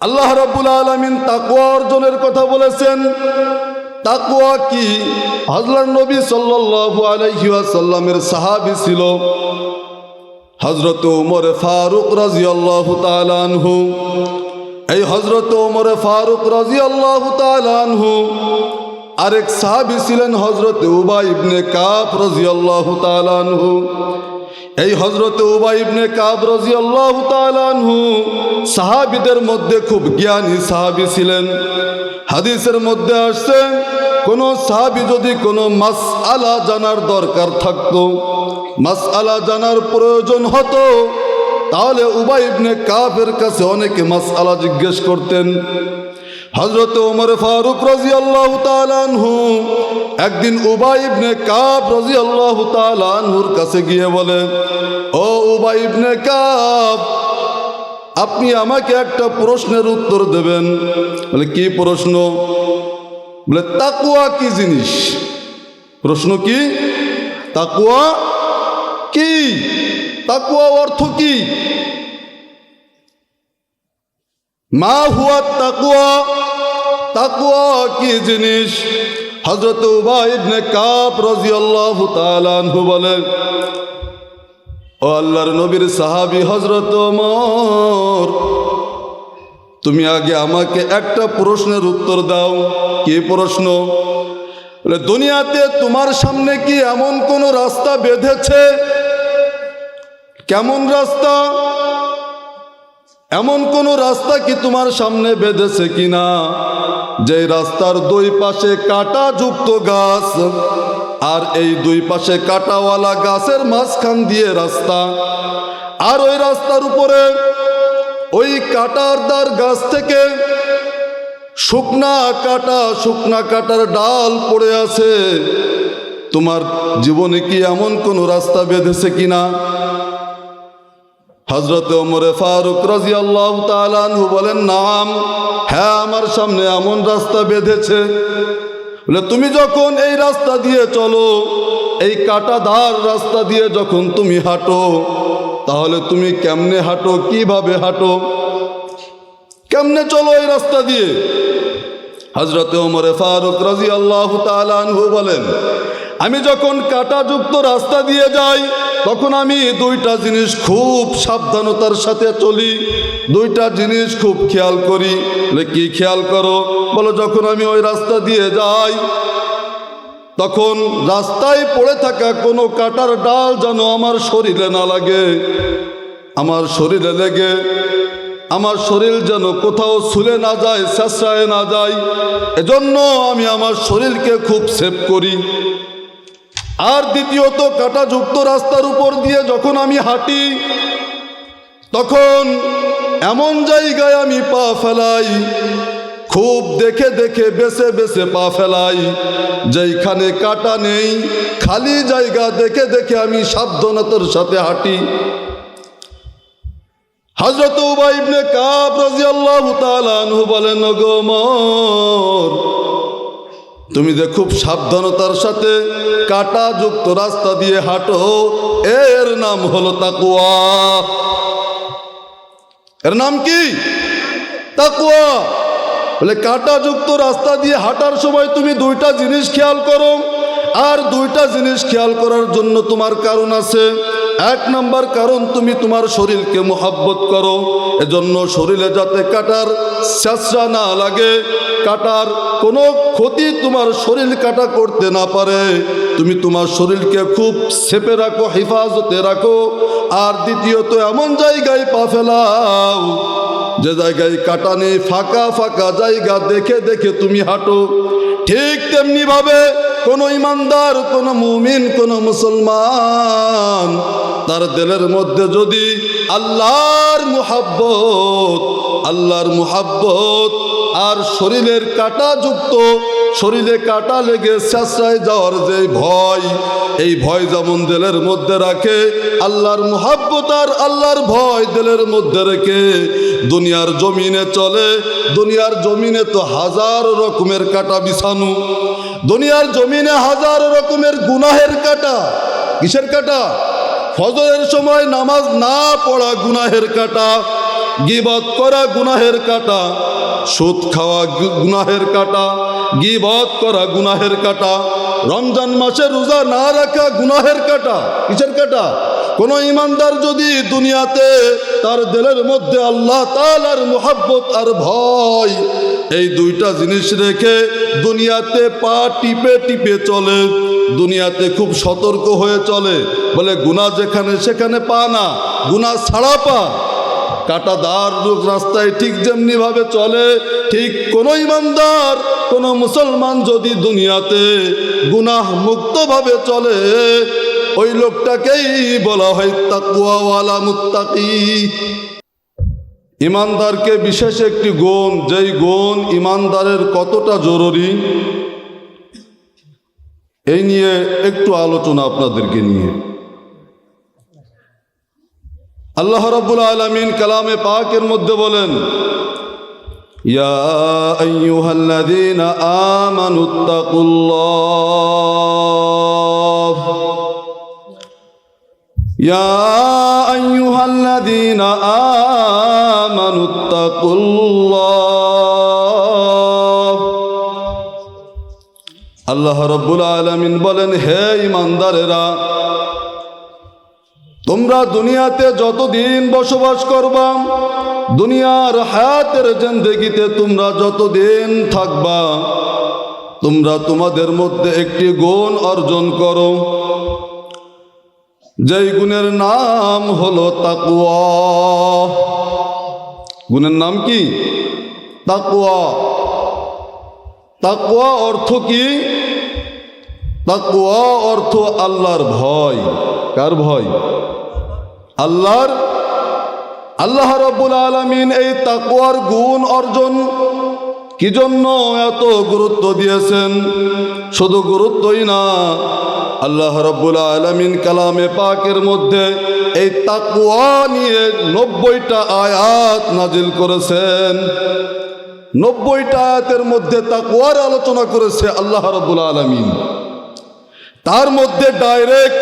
আল্লাহ রাব্বুল আলামিন তাকওয়া অর্জনের কথা বলেছেন। তাকওয়া কি? হযরত নবী সাল্লাল্লাহু আলাইহি ওয়াসাল্লামের সাহাবী ছিল হযরত ওমর ফারুক রাদিয়াল্লাহু তাআলা আনহু। এই হযরত ওমর ফারুক রাদিয়াল্লাহু তাআলা আনহু আরেক সাহাবী ছিলেন হযরত উবাই ইবনে কাব রাদিয়াল্লাহু তাআলা আনহু। এই হযরত উবাই ইবনে কাব রাদিয়াল্লাহু তাআলা আনহু সাহাবীদের মধ্যে খুব জ্ঞানী সাহাবী ছিলেন। হাদিসের মধ্যে আসছে কোন সাহাবী যদি কোনো মাসআলা জানার দরকার থাকতো, মাসআলা জানার প্রয়োজন হতো, তাহলে উবাই ইবনে কাবের কাছে অনেকে মাসআলা জিজ্ঞেস করতেন। হযরত ওমর ফারুক রাদিয়াল্লাহু তাআলা আনহু একদিন উবাই ইবনে কাব রাদিয়াল্লাহু তাআলা আনহুর কাছে গিয়ে বলে, ও উবাই ইবনে কাব, আপনি আমাকে একটা প্রশ্নের উত্তর দেবেন। বলে, কি প্রশ্ন? বলে, তাকওয়া কি জিনিস? প্রশ্ন কি? তাকওয়া কি? তাকওয়া অর্থ কি? মা হুয়া তাকওয়া? তাকওয়া কি জিনিস? হযরত উবাই ইবনে কাব রাদিয়াল্লাহু তাআলা আনহু বলেন, ও আল্লাহর নবীর সাহাবী হযরত ওমর, তুমি আগে আমাকে একটা প্রশ্নের উত্তর দাও। কি প্রশ্ন? বলে, দুনিয়াতে তোমার সামনে কি এমন কোন রাস্তা বেঁধেছে? কেমন রাস্তা? এমন কোন রাস্তা কি তোমার সামনে বেঁধেছে কিনা যে রাস্তার দুই পাশে কাঁটা যুক্ত গাছ, আর এই দুই পাশে কাঁটাওয়ালা গাছের মাঝখান দিয়ে রাস্তা, আর ওই রাস্তার উপরে ওই কাঁটারদার গাছ থেকে শুকনা কাঁটার ডাল পড়ে আছে। তোমার জীবনে কি এমন কোন রাস্তা বেঁধেছে কিনা? হযরত ওমর ফারুক রাদিয়াল্লাহু তাআলা আনহু বলেন, নাম, হ্যাঁ, আমার সামনে এমন রাস্তা বেঁধেছে। বলে, তুমি যখন এই রাস্তা দিয়ে চলো, এই কাঁটাধার রাস্তা দিয়ে যখন তুমি হাঁটো, তাহলে তুমি কেমনে হাঁটো? কিভাবে হাঁটো? কেমনে চলো এই রাস্তা দিয়ে? হযরত ওমর ফারুক রাদিয়াল্লাহু তাআলা আনহু বলেন, আমি যখন কাঁটাযুক্ত রাস্তা দিয়ে যাই, তখন আমি দুইটা জিনিস খুব সাবধানতার সাথে চলি, দুইটা জিনিস খুব খেয়াল করি। কি খেয়াল করো? বলো, যখন আমি ওই রাস্তা দিয়ে যাই, তখন রাস্তায় পড়ে থাকা কোনো কাঁটার ডাল যেন আমার শরীরে না লাগে। আমার শরীরে লেগে আমার শরীর যেন কোথাও ছুলে না যায়, ছেঁচড়ায় না যায়, এজন্য আমি আমার শরীরকে খুব সেভ করি। আর দ্বিতীয়ত, কাঁটাযুক্ত রাস্তার উপর দিয়ে যখন আমি হাঁটি, তখন এমন জায়গায় আমি পা ফেলাই, খুব দেখে দেখে বেছে বেছে পা ফেলাই, যেইখানে কাঁটা নেই, খালি জায়গা দেখে দেখে আমি সাবধানতার সাথে হাঁটি। হযরত উবাই ইবনে কাব রাদিয়াল্লাহু তাআলা আনহু বলেন, ওগো ওমর, তুমি যে খুব সাবধানতার সাথে কাঁটাযুক্ত রাস্তা দিয়ে হাঁটো, এর নাম হলো তাকওয়া। এর নাম কি? তাকওয়া। বলে, কাঁটাযুক্ত রাস্তা দিয়ে হাঁটার সময় তুমি দুইটা জিনিস খেয়াল করো, আর দুইটা জিনিস খেয়াল করার জন্য তোমার কারণ আছে। এক নম্বর কারণ, তুমি তোমার শরীরকে মোহাব্বত করো, এজন্য শরীরে যাতে কাঁটার ছেঁচড়া না লাগে, কাঁটার কোনো ক্ষতি তোমার শরীর কাটা করতে না পারে, তুমি তোমার শরীরকে খুব সেপে রাখো, হেফাজতে রাখো। আর দ্বিতীয়ত, এমন জায়গায় পা ফেলাও যে জায়গায় কাঁটা নেই, ফাঁকা ফাঁকা জায়গা দেখে দেখে তুমি হাঁটো। ঠিক তেমনি ভাবে কোন ইমানদার, কোন মুমিন, কোন মুসলমান, তার দিলের মধ্যে যদি আল্লাহর মুহাব্বত আর শরীরের কাঁটাযুক্ত, শরীরে কাঁটা লেগে ছেঁচড়ায় যাওয়ার যে ভয়, এই ভয় যেমন দিলের মধ্যে রাখে, আল্লাহর মুহাব্বত আর আল্লাহর ভয় দিলের মধ্যে রেখে দুনিয়ার জমিনে চলে। দুনিয়ার জমিনে তো হাজার রকমের কাঁটা বিছানো, দুনিয়ার জমিনে হাজার রকমের গুনাহের কাঁটা। কিসের কাঁটা? ফজরের সময় নামাজ না পড়া গুনাহের কাঁটা, গীবত করা গুনাহের কাঁটা, সুদ খাওয়া গুনাহের কাঁটা, গীবত করা গুনাহের কাঁটা, রমজান মাসে রোজা না রাখা গুনাহের কাঁটা। কিসের কাঁটা? কোন ইমানদার যদি দুনিয়াতে তার দিলের মধ্যে আল্লাহ তাআলার মুহাব্বত আর ভয়, এই দুইটা জিনিস রেখে দুনিয়াতে পা টিপে টিপে চলে, দুনিয়াতে খুব সতর্ক হয়ে চলে, বলে গুনাহ যেখানে সেখানে পা না, গুনাহ ছাড়া পা, কাঁটাদার রাস্তায় ঠিক যেমনি ভাবে চলে, ঠিক কোন ইমানদার কোন মুসলমান যদি দুনিয়াতে গুনাহ মুক্ত ভাবে চলে, ওই লোকটাকেই বলা হয় তাকওয়াওয়ালা মুত্তাকি। ইমানদারকে বিশেষ একটি গুণ, যেই গুণ ইমানদারের কতটা জরুরি, এই নিয়ে একটু আলোচনা আপনাদেরকে নিয়ে। আল্লাহ রাব্বুল আলামিন কালামে পাকের মধ্যে বলেন, ইয়া আইয়ুহাল্লাযীনা আমানুত্তাকুল্লাহ, ইয়া আইয়ুহাল্লাযীনা আমানুত্তাকুল্লাহ। আল্লাহ রাব্বুল আলামিন বলেন, হে ঈমানদারেরা, তোমরা দুনিয়াতে যতদিন বসবাস করবা, দুনিয়ার হায়াতের জিন্দেগিতে তোমরা যতদিন থাকবা, তোমরা তোমাদের মধ্যে একটি গুণ অর্জন করো, যেই গুণের নাম হলো তাকওয়া। গুণের নাম কি? তাকওয়া। তাকওয়া অর্থ কি? তাকওয়া অর্থ আল্লাহর ভয়। কার ভয়? আল্লাহর। আল্লাহ রাব্বুল আলামিন এই তাকওয়ার গুণ অর্জন কি জন্য এত গুরুত্ব দিয়েছেন? শুধু গুরুত্বই না, আল্লাহ রাব্বুল আলামিন কালামে পাকের মধ্যে এই তাকওয়া নিয়ে 90টা আয়াত নাজিল করেছেন। 90টা আয়াতের মধ্যে তাকওয়ার আলোচনা করেছে আল্লাহ রাব্বুল আলামিন। তার মধ্যে ডাইরেক্ট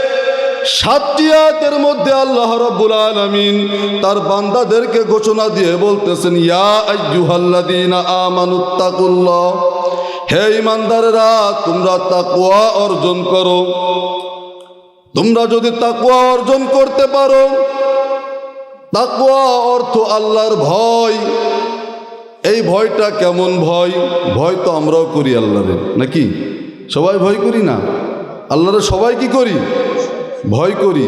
7টি আয়াতের মধ্যে আল্লাহ রাব্বুল আলামিন তার বান্দাদেরকে ঘোষণা দিয়ে বলতেছেন, ইয়া আইয়ুহাল্লাযীনা আমানুত্তাকুল্লাহ, হে ঈমানদারেরা, তোমরা তাকওয়া অর্জন করো। তোমরা যদি তাকওয়া অর্জন করতে পারো, তাকওয়া অর্থ আল্লাহর ভয়। এই ভয়টা কেমন ভয়? ভয় তো আমরাও করি আল্লাহরে, নাকি? সবাই ভয় করি না? আল্লাহরে সবাই কি করি? ভয় করি।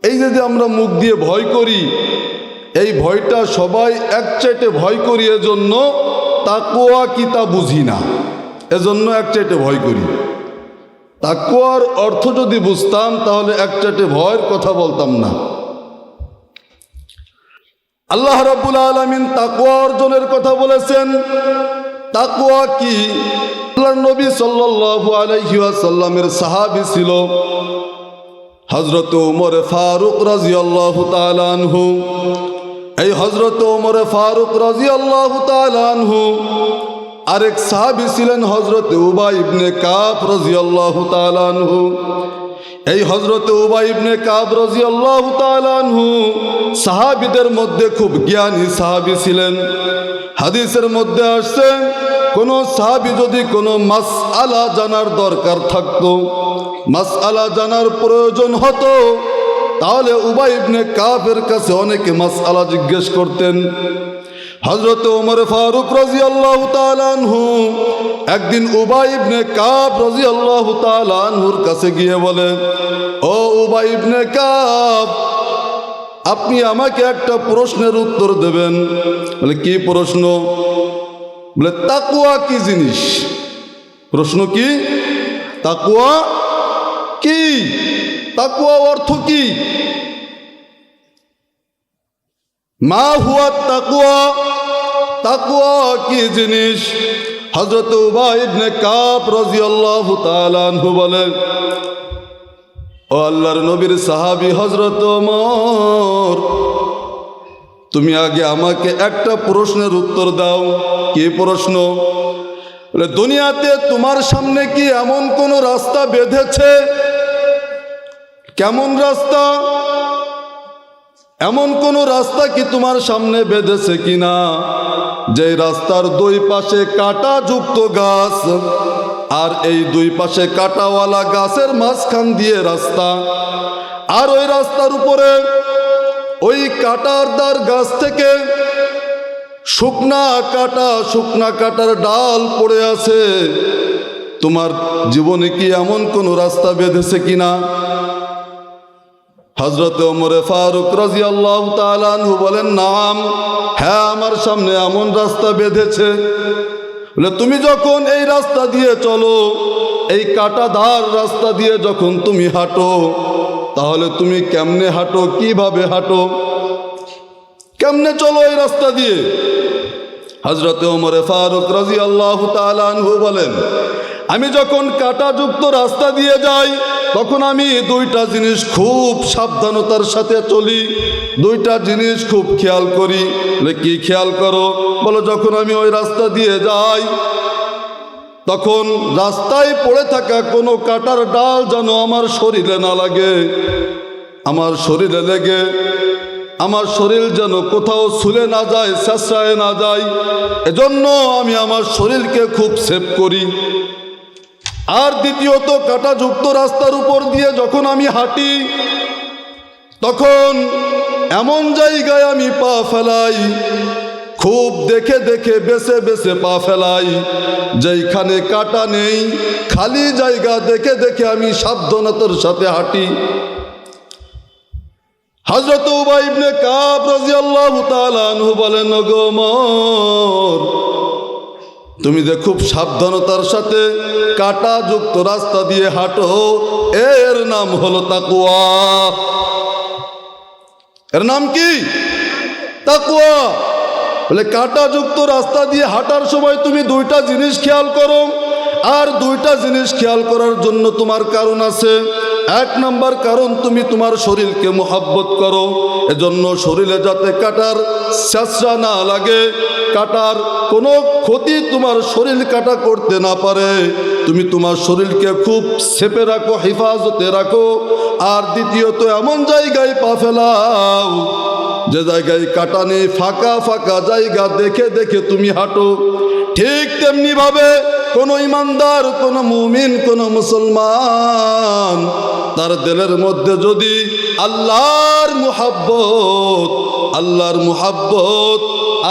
এই যে আমরা মুখ দিয়ে ভয় করি, এই ভয়টা সবাই একচাইটে ভয় করি, এজন্য তাকওয়া কি তা বুঝি না, এজন্য একচাইটে ভয় করি। তাকওয়ার অর্থ যদি বুঝতাম তাহলে একচাইটে ভয়ের কথা বলতাম না। আল্লাহ রাব্বুল আলামিন তাকওয়া অর্জনের কথা বলেছেন। তাকওয়া কি? আল্লাহর নবী সাল্লাল্লাহু আলাইহি ওয়াসাল্লামের সাহাবী ছিল হযরত ওমর ফারুক রাদিয়াল্লাহু তাআলা আনহু। এই হযরত ওমর ফারুক রাদিয়াল্লাহু তাআলা আনহু আরেক সাহাবী ছিলেন হযরত উবাই ইবনে কাব রাদিয়াল্লাহু তাআলা আনহু। এই হযরত উবাই ইবনে কাব রাদিয়াল্লাহু তাআলা আনহু সাহাবীদের মধ্যে খুব জ্ঞানী সাহাবী ছিলেন। হাদিসের মধ্যে আসছে, কোন সাহাবী যদি কোনো মাসআলা জানার দরকার থাকতো, মাসআলা জানার প্রয়োজন হতো, তাহলে উবাই ইবনে কাবের কাছে অনেকে মাসআলা জিজ্ঞেস করতেন। হযরত ওমর ফারুক রাদিয়াল্লাহু তাআলা আনহু একদিন উবাই ইবনে কাব রাদিয়াল্লাহু তাআলা আনহুর কাছে গিয়ে বলে, ও উবাই ইবনে কাব, আপনি আমাকে একটা প্রশ্নের উত্তর দেবেন। বলে, কি প্রশ্ন? বলে, তাকওয়া কি জিনিস? প্রশ্ন কি? তাকওয়া কি? তাকওয়া অর্থ কি? মা হুয়া তাকওয়া? তাকওয়া কি জিনিস? হযরত উবাই ইবনে কাব রাদিয়াল্লাহু তাআলা আনহু বলেন, ও আল্লাহর নবীর সাহাবী হযরত ওমর, তুমি আগে আমাকে একটা প্রশ্নের উত্তর দাও। কি প্রশ্ন? বলে, দুনিয়াতে তোমার সামনে কি এমন কোন রাস্তা বেঁধেছে? কেমন রাস্তা? এমন কোন রাস্তা কি তোমার সামনে বেঁধেছে কিনা যে রাস্তার দুই পাশে কাঁটাযুক্ত গাছ, আর এই দুই পাশে কাঁটাওয়ালা গাছের মাঝখান দিয়ে রাস্তা, আর ওই রাস্তার উপরে ওই কাঁটারদার গাছ থেকে শুকনা কাঁটার ডাল পড়ে আছে। তোমার জীবনে কি এমন কোন রাস্তা বেঁধেছে কিনা? হযরত ওমর ফারুক রাদিয়াল্লাহু তাআলা আনহু বলেন, নাম, হ্যাঁ, আমার সামনে এমন রাস্তা বেঁধেছে। বলে, তুমি যখন এই রাস্তা দিয়ে চলো, এই কাঁটাদার রাস্তা দিয়ে যখন তুমি হাঁটো, তাহলে তুমি কেমনে হাঁটো, কিভাবে হাঁটো, কেমনে চলো এই রাস্তা দিয়ে? হযরত ওমর ফারুক রাদিয়াল্লাহু তাআলা আনহু বলেন, আমি যখন কাঁটাযুক্ত রাস্তা দিয়ে যাই, তখন আমি দুইটা জিনিস খুব সাবধানতার সাথে চলি, দুইটা জিনিস খুব খেয়াল করি। কি খেয়াল করো? বলো, যখন আমি ওই রাস্তা দিয়ে যাই, তখন রাস্তায় পড়ে থাকা কোনো কাঁটার ডাল যেন আমার শরীরে না লাগে। আমার শরীরে লেগে আমার শরীর যেন কোথাও ছুলে না যায়, ছেঁচড়ায় না যায়, এজন্য আমি আমার শরীরকে খুব সেভ করি। আর দ্বিতীয়ত, কাঁটাযুক্ত রাস্তার উপর দিয়ে যখন আমি হাঁটি, তখন এমন জায়গায় আমি পা ফেলাই, খুব দেখে দেখে বেছে বেছে পা ফেলাই, যেইখানে কাঁটা নেই, খালি জায়গা দেখে দেখে আমি সাবধানতার সাথে হাঁটি। হযরত উবাই ইবনে কাব রাদিয়াল্লাহু তাআলা আনহু বলেন, ওগো ওমর, তুমি যে খুব সাবধানতার সাথে কাঁটাযুক্ত রাস্তা দিয়ে হাঁটো, এর নাম হলো তাকওয়া। এর নাম কি? তাকওয়া। বলে, কাঁটাযুক্ত রাস্তা দিয়ে হাঁটার সময় তুমি দুইটা জিনিস খেয়াল করো, আর দুইটা জিনিস খেয়াল করার জন্য তোমার কারণ আছে। এক নম্বর কারণ, তুমি তোমার শরীরকে মোহাব্বত করো, এজন্য শরীরে যাতে কাঁটার ছেঁচড়া না লাগে, কাঁটার কোনো ক্ষতি তোমার শরীর কাটা করতে না পারে, তুমি তোমার শরীরকে খুব সেপে রাখো, হেফাজতে রাখো। আর দ্বিতীয়ত, এমন জায়গায় পা ফেলাও যে জায়গায় কাঁটা নেই, ফাঁকা ফাঁকা জায়গা দেখে দেখে তুমি হাঁটো। ঠিক তেমনি ভাবে কোনো ইমানদার, কোনো মুমিন, কোনো মুসলমান, তার দিলের মধ্যে যদি আল্লাহর মুহাব্বত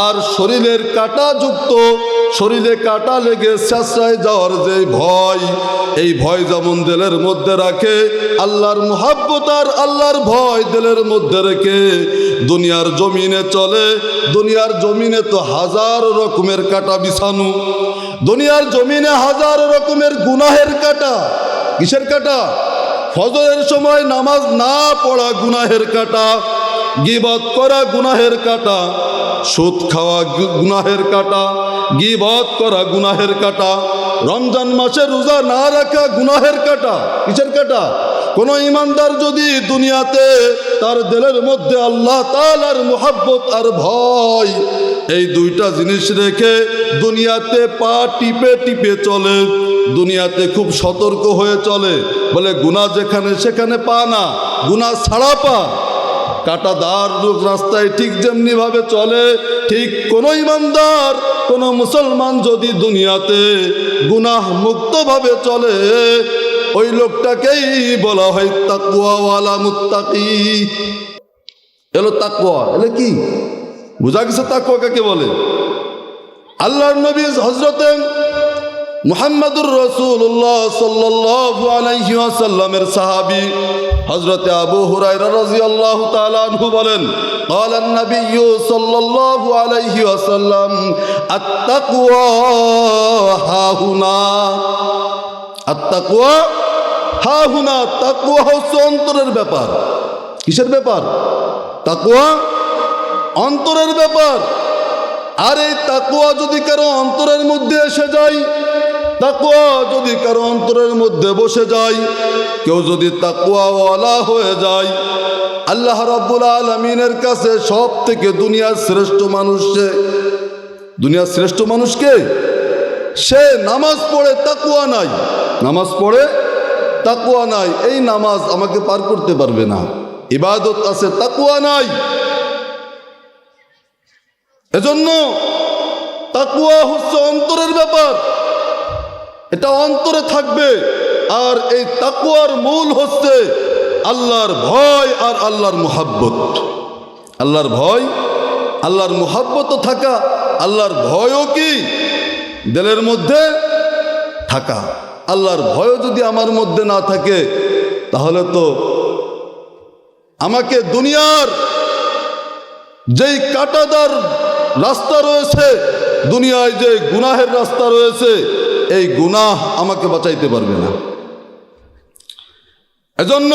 আর শরীরের কাঁটাযুক্ত, শরীরে কাঁটা লেগে ছেঁচড়ায় যাওয়ার যে ভয়, এই ভয় যেমন দিলের মধ্যে রাখে, আল্লাহর মুহাব্বত আর আল্লাহর ভয় দিলের মধ্যে রেখে দুনিয়ার জমিনে চলে। দুনিয়ার জমিনে তো হাজার রকমের কাঁটা বিছানো, দুনিয়ার জমিনে হাজার রকমের গুনাহের কাঁটা। কিসের কাঁটা? ফজরের সময় নামাজ না পড়া গুনাহের কাঁটা, গীবত করা গুনাহের কাঁটা, সুদ খাওয়া গুনাহের কাঁটা, গীবত করা গুনাহের কাঁটা, রমজান মাসে রোজা না রাখা গুনাহের কাঁটা। কিসের কাঁটা? কোন ইমানদার যদি দুনিয়াতে তার দিলের মধ্যে আল্লাহ তাআলার মুহাব্বত আর ভয়, এই দুইটা জিনিস রেখে দুনিয়াতে পা টিপে টিপে চলে, দুনিয়াতে খুব সতর্ক হয়ে চলে, বলে গুনাহ যেখানে সেখানে পা না, গুনাহ ছাড়া পা, কাঁটাদার রাস্তায় ঠিক যেমনি ভাবে চলে, ঠিক কোন ইমানদার, কোন মুসলমান যদি দুনিয়াতে গুনাহ মুক্ত ভাবে চলে, ওই লোকটাকেই বলা হয় তাকওয়াওয়ালা মুত্তাকি। এলো তাকওয়া। এলে কি বুঝা গেছে তাকওয়া কাকে বলে? আল্লাহর নবী হযরতে মুহাম্মদুর রাসূলুল্লাহ সাল্লাল্লাহু আলাইহি ওয়াসাল্লামের সাহাবী হযরতে আবু হুরায়রা রাদিয়াল্লাহু তাআলা আনহু বলেন, ক্বালা আন-নাবিয়্যু সাল্লাল্লাহু আলাইহি ওয়াসাল্লাম, আত-তাকওয়া হাহুনা। আত-তাকওয়া হাহুনা। তাকওয়া হচ্ছে অন্তরের ব্যাপার। কিসের ব্যাপার? তাকওয়া অন্তরের ব্যাপার। আর এই তাকওয়া যদি কারো অন্তরের মধ্যে এসে যায়, তাকওয়া যদি কারো অন্তরের মধ্যে বসে যায়, কেউ যদি তাকওয়াওয়ালা হয়ে যায়, আল্লাহ রাব্বুল আলামিনের কাছে সব থেকে দুনিয়ার শ্রেষ্ঠ মানুষ সে। দুনিয়ার শ্রেষ্ঠ মানুষ কে? সে নামাজ পড়ে তাকওয়া নাই, নামাজ পড়ে তাকওয়া নাই। এই নামাজ আমাকে পার করতে পারবে না, ইবাদত আছে, তাকওয়া নাই। এজন্য তাকওয়া হচ্ছে অন্তরের ব্যাপার, এটা অন্তরে থাকবে। আর এই তাকওয়ার মূল হচ্ছে আল্লাহর ভয় আর আল্লাহর মুহাব্বত। আল্লাহর ভয়, আল্লাহর মুহাব্বতও থাকা, আল্লাহর ভয়ও কি দিলের মধ্যে থাকা। আল্লাহর ভয়ও যদি আমার মধ্যে না থাকে, তাহলে তো আমাকে দুনিয়ার যেই কাঁটাদার রাস্তা রয়েছে, দুনিয়ায় যে গুনাহের রাস্তা রয়েছে, এই গুনাহ আমাকে বাঁচাইতে পারবে না। এজন্য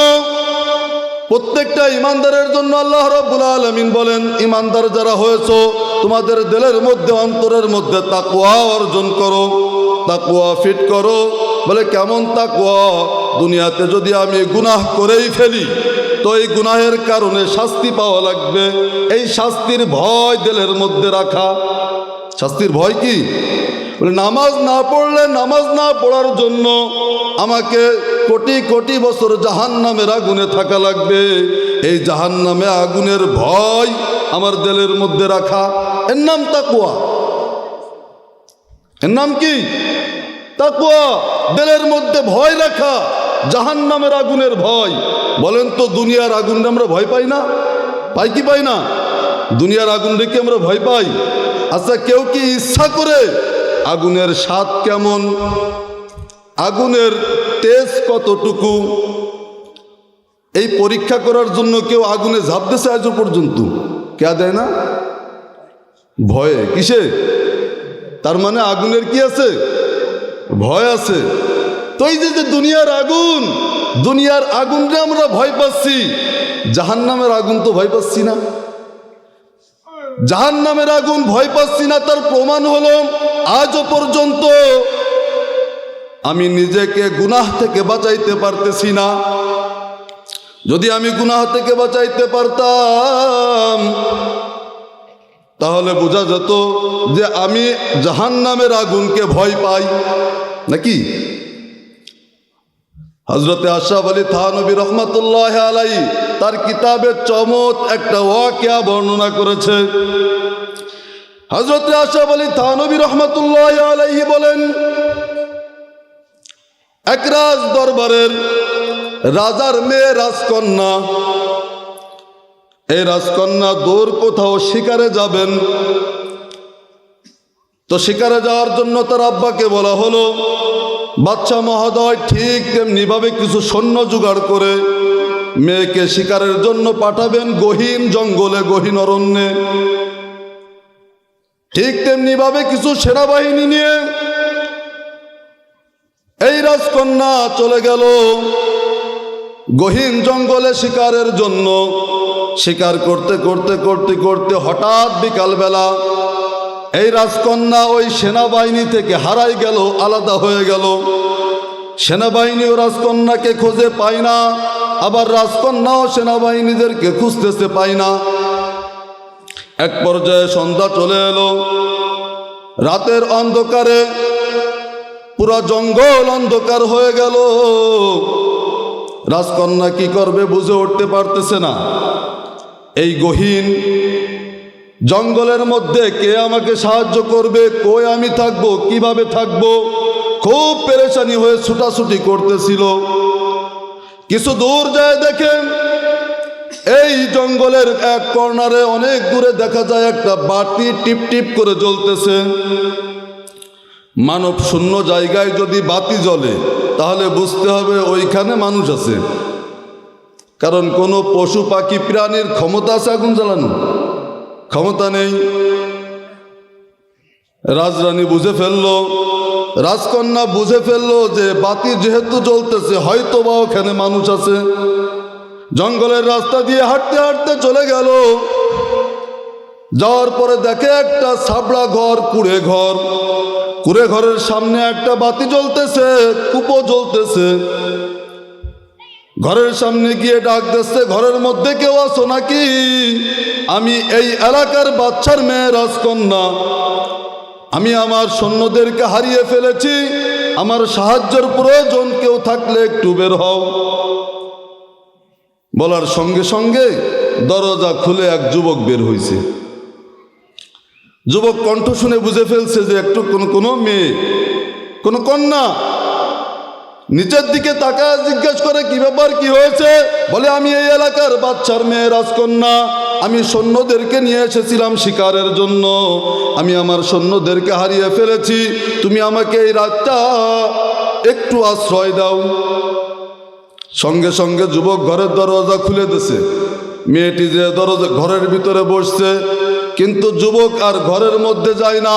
প্রত্যেকটা ইমানদারের জন্য আল্লাহ রাব্বুল আলামিন বলেন, ইমানদার যারা হয়েছো, তোমাদের দিলের মধ্যে, অন্তরের মধ্যে তাকওয়া অর্জন করো, তাকওয়া ফিট করো। বলে কেমন তাকওয়া? দুনিয়াতে যদি আমি গুনাহ করেই ফেলি, তো এই গুনাহের কারণে শাস্তি পাওয়া লাগবে, এই শাস্তির ভয় দিলের মধ্যে রাখা। শাস্তির ভয় কি? বলে নামাজ না পড়লে, নামাজ না পড়ার জন্য আমাকে কোটি কোটি বছর জাহান্নামের আগুনে থাকা লাগবে, এই জাহান্নামে আগুনের ভয় আমার দিলের মধ্যে রাখা। এর নাম তাকওয়া। এর নাম কি? তাকওয়া। দিলের মধ্যে ভয় রাখা, জাহান্নামের আগুনের ভয়। বলেন তো, দুনিয়ার আগুন আমরা ভয় পাই না? পাই কি পাই না? দুনিয়ার আগুন দেখে আমরা ভয় পাই? আচ্ছা, কেউ কি ইচ্ছা করে আগুনের স্বাদ কেমন, আগুনের তেজ কতটুকু, এই পরীক্ষা করার জন্য কেউ আগুনে ঝাঁপ দিয়েছে আজও পর্যন্ত? কে দেয় না? ভয়ে। কিসে? তার মানে আগুনের কি আছে? ভয় আছে। তো এই যে দুনিয়ার আগুন, দুনিয়ার আগুনকে আমরা ভয় পাচ্ছি, জাহান্নামের আগুন তো ভয় পাচ্ছি না। জাহান্নামের আগুন ভয় পাচ্ছি না, তার প্রমাণ হলো আজও পর্যন্ত আমি নিজেকে গুনাহ থেকে বাঁচাইতে পারতেছি না। যদি আমি গুনাহ থেকে বাঁচাইতে পারতাম, তাহলে বোঝা যেত যে আমি জাহান্নামের আগুনকে ভয় পাই নাকি। হযরতে আশরাফ আলী থানভী রহমাতুল্লাহ আলাইহি তার কিতাবে চমৎ একটা ওয়াকিয়া বর্ণনা করেছে। হযরতে আশরাফ আলী থানভী রহমাতুল্লাহ আলাইহি বলেন, এক রাজ দরবারের রাজার মেয়ে রাজকন্যা, এই রাজকন্যা দূর কোথাও শিকারে যাবেন। তো শিকারে যাওয়ার জন্য তার আব্বাকে বলা হলো, বাদশা মহোদয় ঠিক তেমনি ভাবে কিছু সৈন্য জোগাড় করে মেয়েকে শিকারের জন্য পাঠাবেন গহীন জঙ্গলে, গহীন অরণ্যে। ঠিক তেমনি ভাবে কিছু সেনাবাহিনী নিয়ে এই রাজকন্যা চলে গেল গহীন জঙ্গলে শিকারের জন্য। শিকার করতে করতে করতে করতে হঠাৎ বিকালবেলা এই রাজকন্যা ওই সেনাবাহিনী থেকে হারাই গেল, আলাদা হয়ে গেল। সেনাবাহিনীও রাজকন্যাকে খুঁজে পায় না, আবার রাজকন্যাও সেনাবাহিনীদেরকে খুঁজতেছে, পায় না। এক পর্যায়ে সন্ধ্যা চলে এলো। রাতের অন্ধকারে পুরা জঙ্গল অন্ধকার হয়ে গেল। রাজকন্যা কি করবে বুঝে উঠতে পারতেছে না। এই গহীন জঙ্গলের মধ্যে কে আমাকে সাহায্য করবে, কই আমি থাকবো, কিভাবে থাকবো, খুব পেরেশানি হয়ে ছুটাছুটি করতেছিল। কিছু দূর যায় দেখেন এই জঙ্গলের এক কর্নারে অনেক দূরে দেখা যায় একটা বাতি টিপ টিপ করে জ্বলতেছে। মানব শূন্য জায়গায় যদি বাতি জ্বলে, তাহলে বুঝতে হবে ওইখানে মানুষ আছে। কারণ কোনো পশু পাখি প্রাণীর ক্ষমতা আছে আগুন জ্বালানো? ক্ষমতা নেই। রাজরানী বুঝে ফেললো, রাজকন্যা বুঝে ফেললো যে বাতি যেহেতু জ্বলতেছে, হয়তো বা ওখানে মানুষ আছে। জঙ্গলের রাস্তা দিয়ে হাঁটতে হাঁটতে চলে গেল। যাওয়ার পরে দেখে একটা ছাবড়া ঘর, কুড়ে ঘর। কুড়ে ঘরের সামনে একটা বাতি জ্বলতেছে, কূপো জ্বলতেছে। ঘরের সামনে গিয়ে ডাক দিচ্ছে, ঘরের মধ্যে কেউ আছো নাকি? আমি এই এলাকার বাচ্চার মেয়ে রাজকন্যা, আমি আমার সৈন্যদেরকে হারিয়ে ফেলেছি, আমার সাহায্যের প্রয়োজন, কেউ থাকলে একটু বের হও। বলার সঙ্গে সঙ্গে দরজা খুলে এক যুবক বের হয়েছে। যুবক কণ্ঠ শুনে বুঝে ফেলছে যে একটু কোনো মেয়ে, কোনো কন্যা। নিচের দিকে তাকায় জিজ্ঞেস করে, কি ব্যাপার, কি হয়েছে? বলে, আমি এই এলাকার বাচ্চার মেয়ে, রাজকন্যা। আমি সৈন্যদেরকে নিয়ে এসেছিলাম শিকারের জন্য। আমি আমার সৈন্যদেরকে হারিয়ে ফেলেছি। তুমি আমাকে এই রাতটা একটু আশ্রয় দাও। সঙ্গে সঙ্গে যুবক ঘরের দরজা খুলে দিয়েছে। মেয়েটি যে দরজা ঘরের ভিতরে বসছে, কিন্তু যুবক আর ঘরের মধ্যে যায় না,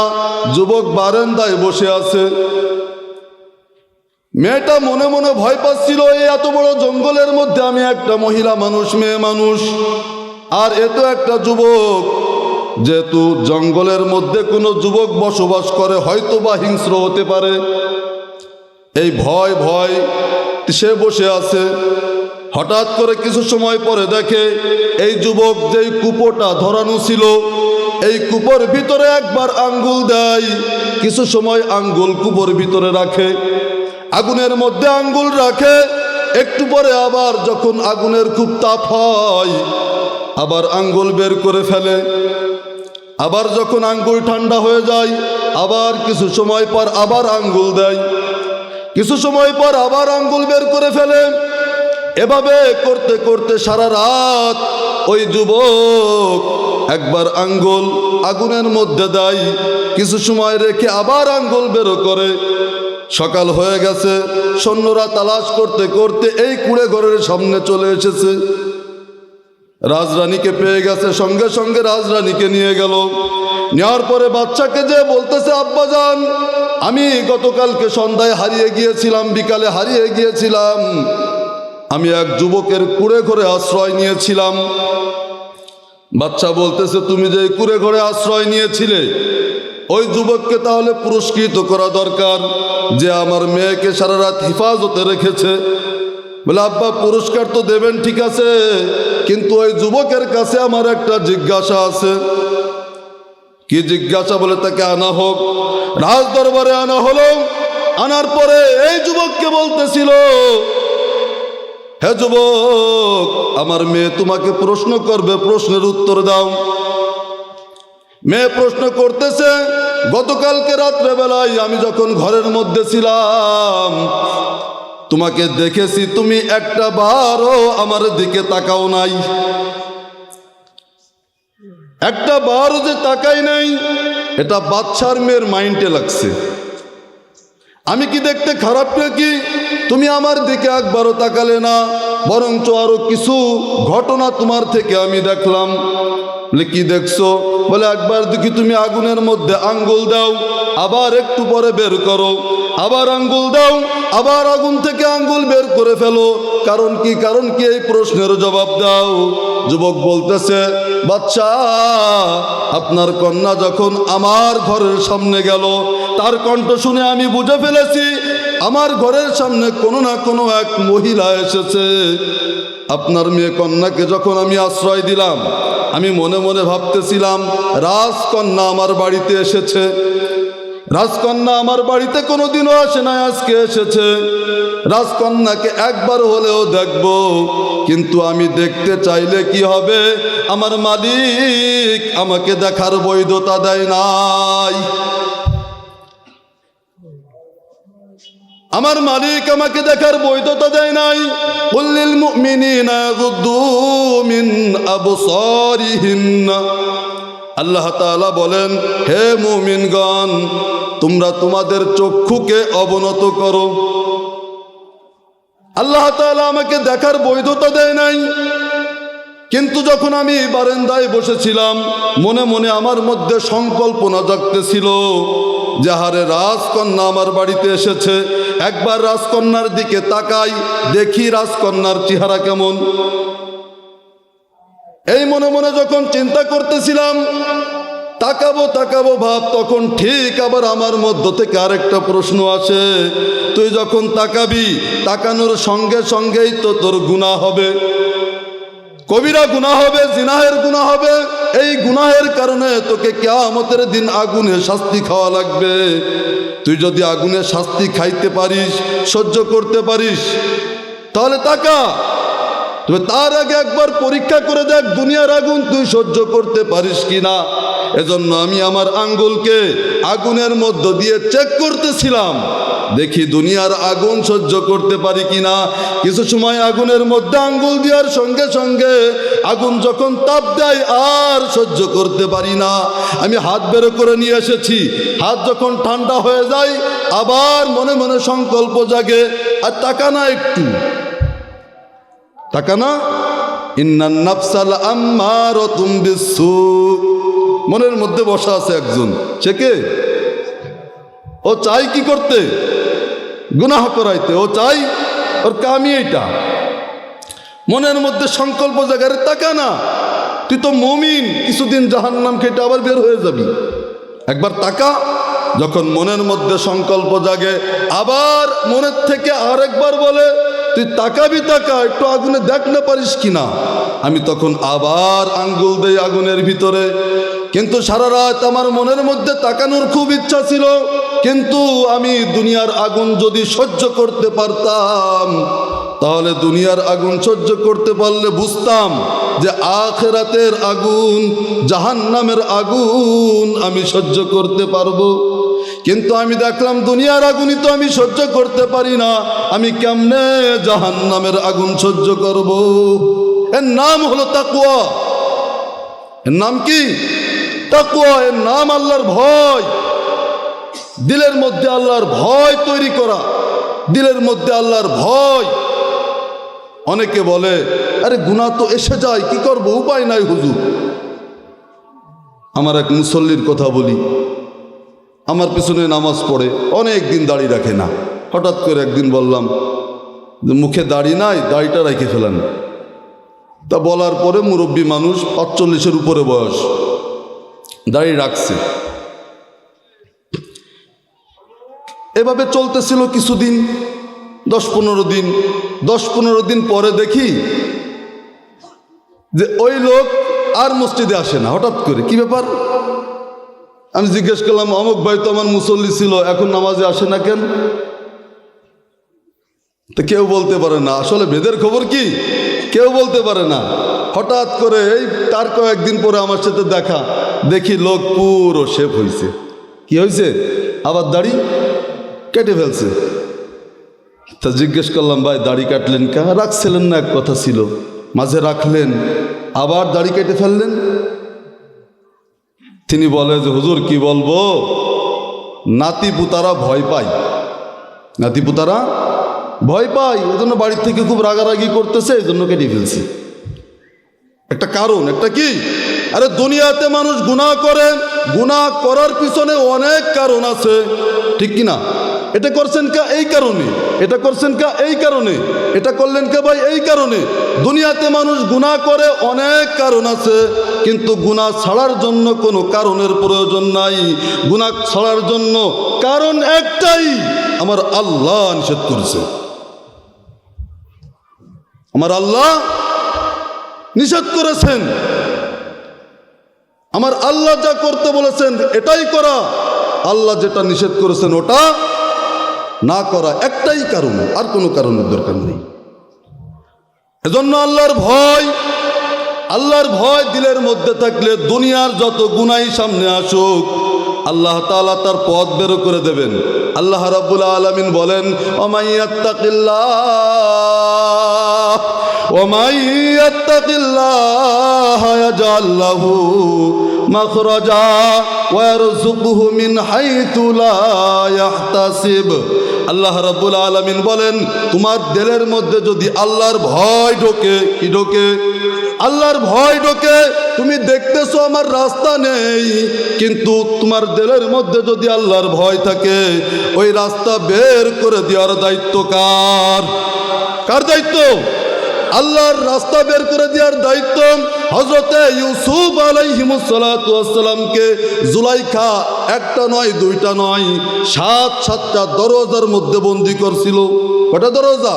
যুবক বারান্দায় বসে আছে। মেয়েটা মনে মনে ভয় পাচ্ছিল, এই এত বড় জঙ্গলের মধ্যে আমি একটা মহিলা মানুষ, মেয়ে মানুষ, আর এত একটা যুবক। যেহেতু জঙ্গলের মধ্যে কোনো যুবক বসবাস করে, হয়তো বা হিংস্র হতে পারে, এই ভয় সে বসে আছে। হঠাৎ করে কিছু সময় পরে দেখে এই যুবক যেই কূপটা ধরানো ছিল, এই কূপর ভিতরে একবার আঙ্গুল দেয়, কিছু সময় আঙ্গুল কূপর ভিতরে রাখে, আগুনের মধ্যে আঙ্গুল রাখে, একটু পরে আবার যখন আগুনের খুব তাপ হয় আবার আঙ্গুল বের করে ফেলে। আবার যখন আঙ্গুল ঠান্ডা হয়ে যায় আবার কিছু সময় পর আবার আঙ্গুল দেয়, কিছু সময় পর আবার আঙ্গুল বের করে ফেলে। এভাবে করতে করতে সারা রাত ওই যুবক একবার আঙ্গুল আগুনের মধ্যে দেয়, কিছু সময় রেখে আবার আঙ্গুল বের করে। সকাল হয়ে গেছে, সৈন্যরা তালাশ করতে করতে এই কুঁড়ে ঘরের সামনে চলে এসেছে। রাজরানীকে পেয়ে গেছে, সঙ্গে সঙ্গে রাজরানীকে নিয়ে গেল। নেওয়ার পরে বাচ্চাকে যে বলতেছে, আব্বাজান, আমি গতকালকে সন্ধ্যায় হারিয়ে গিয়েছিলাম, বিকালে হারিয়ে গিয়েছিলাম। আমি এক যুবকের কুঁড়ে ঘরে আশ্রয় নিয়েছিলাম। বাচ্চা বলতেছে, তুমি যে কুঁড়ে ঘরে আশ্রয় নিয়েছিলে, ওই যুবককে তাহলে পুরস্কৃত করা দরকার, যে আমার মেয়েকে সারা রাত হেফাজতে রেখেছে। বলে, আব্বা, পুরস্কার তো দেবেন, ঠিক আছে, কিন্তু ওই যুবকের কাছে আমার একটা জিজ্ঞাসা আছে। কি জিজ্ঞাসা? বলে, তাকে আনা হোক। রাজ দরবারে আনা হলো। আনার পরে এই যুবককে বলতেছিল, হে যুবক, আমার মেয়ে তোমাকে প্রশ্ন করবে, প্রশ্নের উত্তর দাও। মেয়ে প্রশ্ন করতেছে, গতকালকে রাত্রেবেলায় আমি যখন ঘরের মধ্যে ছিলাম তোমাকে দেখেছি, তুমি একটা বারও আমার দিকে তাকাও নাই, একটা বারও যে তাকাই নাই। এটা বাচ্চার মেয়ের মাইন্ডে লাগছে। আমি কি দেখতে খারাপ নাকি? তুমি আমার দিকে একবারও তাকালে না, বরঞ্চ আরো কিছু ঘটনা তোমার থেকে আমি দেখলাম। বলে, কি দেখছো? বলে, একবার দেখি তুমি আগুনের মধ্যে আঙ্গুল দাও, আবার একটু পরে বের করো, আবার আঙ্গুল দাও, আবার আগুন থেকে আঙ্গুল বের করে ফেলো। কারণ কি? কারণ কি? এই প্রশ্নের জবাব দাও। যুবক বলতেছে, বাচ্চা, আপনার কন্যা যখন আমার ঘরের সামনে গেল, তার কণ্ঠ শুনে আমি বুঝে ফেলেছি আমার ঘরের সামনে কোনো না কোনো এক মহিলা এসেছে। আপনার মেয়ে কন্যাকে যখন আমি আশ্রয় দিলাম, আমি মনে মনে ভাবতেছিলাম রাজকন্যা আমার বাড়িতে এসেছে। রাজকন্যা আমার বাড়িতে কোনোদিনও আসে না, আজকে এসেছে। রাজকন্যাকে একবার হলেও দেখব, কিন্তু আমি দেখতে চাইলে কি হবে? আমার মালিক আমাকে দেখার বৈধতা দেয় নাই। আমার মালিক আমাকে দেখার বৈধতা দেয় নাই। কুল্লিল মুমিনিনা ইয়াগুদ্দু মিন আবসারিহিন। আল্লাহ তাআলা বলেন, হে মুমিনগণ, তোমরা তোমাদের চক্ষুকে অবনত করো। আল্লাহ তাআলা আমাকে দেখার বৈধতা দেয় নাই, কিন্তু যখন আমি বারান্দায় বসেছিলাম, মনে মনে আমার মধ্যে সংকল্পনা জাগতেছিল যে হারে রাজকন্যা আমার বাড়িতে এসেছে, একবার রাজকন্যার দিকে তাকাই, দেখি রাজকন্যার চেহারা কেমন। এই মনে মনে যখন চিন্তা করতেছিলাম, তাকাবো তাকাবো ভাব, তখন ঠিক আবার আমার মধ্য থেকে আরেকটা প্রশ্ন আসে, তুই যখন তাকাবি, তাকানোর সঙ্গে সঙ্গেই তো তোর গুনাহ হবে, কবিরা গুনাহ হবে, জিনাহের গুনাহ হবে। এই গুনাহের কারণে তোকে কিয়ামতের দিন আগুনে শাস্তি খাওয়া লাগবে। তুই যদি আগুনে শাস্তি খাইতে পারিস, সহ্য করতে পারিস, তাহলে তাকা। তবে তার আগে একবার পরীক্ষা করে দেখ দুনিয়ার আগুন তুই সহ্য করতে পারিস কিনা। এজন্য আমি আমার আঙ্গুলকে আগুনের মধ্য দিয়ে চেক করতেছিলাম, দেখি দুনিয়ার আগুন সহ্য করতে পারি কিনা। কিছু সময় আগুনের মধ্যে আঙ্গুল দেওয়ার সঙ্গে সঙ্গে আগুন যখন তাপ দেয় আর সহ্য করতে পারি না। আমি হাত বের করে নিয়ে এসেছি, হাত যখন ঠান্ডা হয়ে যায় আবার মনে মনে সংকল্প জাগে, আর তাকানা একটু তাকানা, ইন্নান নাফসাল আম্মারাতুম বিসসু। মনের মধ্যে বসা আছে একজন, সে কে? ও চাই কি করতে? গুনাহ করাইতে। ও চাই ওর কামি এইটা। মনের মধ্যে সংকল্প জাগারে, তাকা না, তুই তো মুমিন, কিছুদিন জাহান্নাম খেটে আবার বের হয়ে যাবি। একবার তাকা। যখন মনের মধ্যে সংকল্প জাগে আবার মনের থেকে আরেকবার বলে তুই তাকাবি, তাকা, একটু আগুনে দেখ না পারিস কিনা। আমি তখন আবার আঙ্গুল দেই আগুনের ভিতরে। কিন্তু সারা রাত আমার মনের মধ্যে তাকানোর খুব ইচ্ছা ছিল, কিন্তু আমি দুনিয়ার আগুন যদি সহ্য করতে পারতাম তাহলে দুনিয়ার আগুন সহ্য করতে পারলে বুঝতাম যে আখিরাতের আগুন, জাহান্নামের আগুন আমি সহ্য করতে পারবো। কিন্তু আমি দেখলাম দুনিয়ার আগুনই তো আমি সহ্য করতে পারি না, আমি কেমনে জাহান্নামের আগুন সহ্য করব? এর নাম হলো তাকওয়া। এর নাম কি? তাকওয়া। এর নাম আল্লাহর ভয়। দিলের মধ্যে আল্লাহর ভয় তৈরি করা, দিলের মধ্যে আল্লাহর ভয়। অনেকে বলে আরে গুনাহ তো এসে যায়, কি করব, উপায় নাই হুজুর। আমার এক মুসল্লির কথা বলি, আমার পিছনে নামাজ পড়ে, অনেক দিন দাড়ি রাখে না। হঠাৎ করে একদিন বললাম যে মুখে দাড়ি নাই, দাড়িটা রেখে ফেলেন। তা বলার পরে মুরব্বী মানুষ, ৪৫-এর উপরে বয়স, দাড়ি রাখছে। এভাবে চলতেছিল কিছুদিন, ১০-১৫ দিন। ১০-১৫ দিন পরে দেখি যে ওই লোক আর মসজিদে আসে না। হঠাৎ করে কি ব্যাপার? আমি জিজ্ঞেস করলাম, অমুক ভাই তো আমার মুসল্লি ছিল, এখন নামাজে আসে না কেন? তো কেউ বলতে পারে না। আসলে ভেদের খবর কি কেউ বলতে পারে না। হঠাৎ করে এই তার কয়েকদিন পরে আমার সাথে দেখা, দেখি লোক পুরো শেপ হয়েছে। কি হয়েছে? আবার দাড়ি কেটে ফেলছে। তা জিজ্ঞেস করলাম, ভাই দাড়ি কাটলেন কে? রাখছিলেন না, এক কথা ছিল, মাঝে রাখলেন আবার দাড়ি কেটে ফেললেন। তিনি বলে যে হুজুর কি বলবো, নাতিপুতারা ভয় পায়, নাতিপুতারা ভয় পায়, ওই জন্য বাড়ির থেকে খুব রাগারাগি করতেছে, এই জন্য কেটে ফেলছি। একটা কারণ, একটা কি? আরে দুনিয়াতে মানুষ গুনাহ করে, গুনাহ করার পিছনে অনেক কারণ আছে, ঠিক কিনা? এটা করছেন কা এই কারণে, এটা করছেন কা এই কারণে, এটা করলেন কা ভাই এই কারণে। দুনিয়াতে মানুষ গুনাহ করে অনেক কারণ আছে, কিন্তু গুনাহ ছাড়ার জন্য কোনো কারণের প্রয়োজন নাই। গুনাহ ছাড়ার জন্য কারণ একটাই, আমার আল্লাহ নিষেধ করেছে। আমার আল্লাহ নিষেধ করেছেন, আমার আল্লাহ যা করতে বলেছেন এটাই করা, আল্লাহ যেটা নিষেধ করেছেন ওটা না করা। একটাই কারণ, আর কোনো কারণের দরকার নেই। এজন্য আল্লাহর ভয়, আল্লাহর ভয় দিলের মধ্যে থাকলে দুনিয়ার যত গুনাহ সামনে আসুক আল্লাহ তাআলা তার পথ বের করে দেবেন। আল্লাহ রাব্বুল আলামিন বলেন, ওয়ামাইয়াত্তাকিল্লাহ ইয়াজআল লাহু মাখরাজা ওয়া ইয়ারযুকহু মিন হাইতু লা ইয়াহতাসিব। আল্লাহ রাব্বুল আলামিন বলেন, তোমার দিলের মধ্যে যদি আল্লাহর ভয় ঢোকে, কি ঢোকে? আল্লাহর ভয় ঢোকে। তুমি দেখতেছো আমার রাস্তা নেই, কিন্তু তোমার দিলের মধ্যে যদি আল্লাহর ভয় থাকে, ওই রাস্তা বের করে দেওয়ার দায়িত্ব কার? কার দায়িত্ব? আল্লাহর রাস্তা বের করে দেওয়ার দায়িত্ব হযরতে ইউসুফ আলাইহিস সালাতু ওয়াস সালামকে জুলাইখা একটা নয়, দুইটা নয়, 7টা দরজার মধ্যে বন্দী করছিল। কটা দরজা?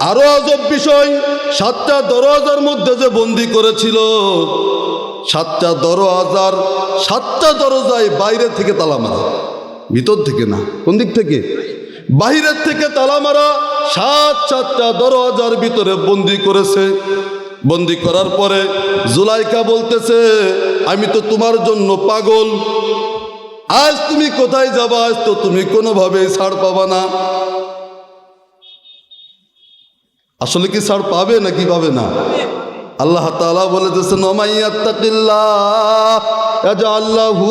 আরো আজব বিষয়, 7টা দরজার মধ্যে যে বন্দী করেছিল, 7টা দরজায় বাইরে থেকে তালা মারা, ভিতর থেকে না। কোন দিক থেকে? বাহিরের থেকে তালা মারা। সাতটা দরওয়াজার ভিতরে বন্দি করেছে। বন্দি করার পরে জুলাইখা বলতেছে, আমি তো তোমার জন্য পাগল, আজ তুমি কোথায় যাবা? আজ তো তুমি কোনোভাবেই ছাড় পাবা না। আসলে কি ছাড় পাবে নাকি পাবে না? আল্লাহ তাআলা বলেছেন, ওমাইয়াত্তাকিল্লাহ ইয়াজআল লাহু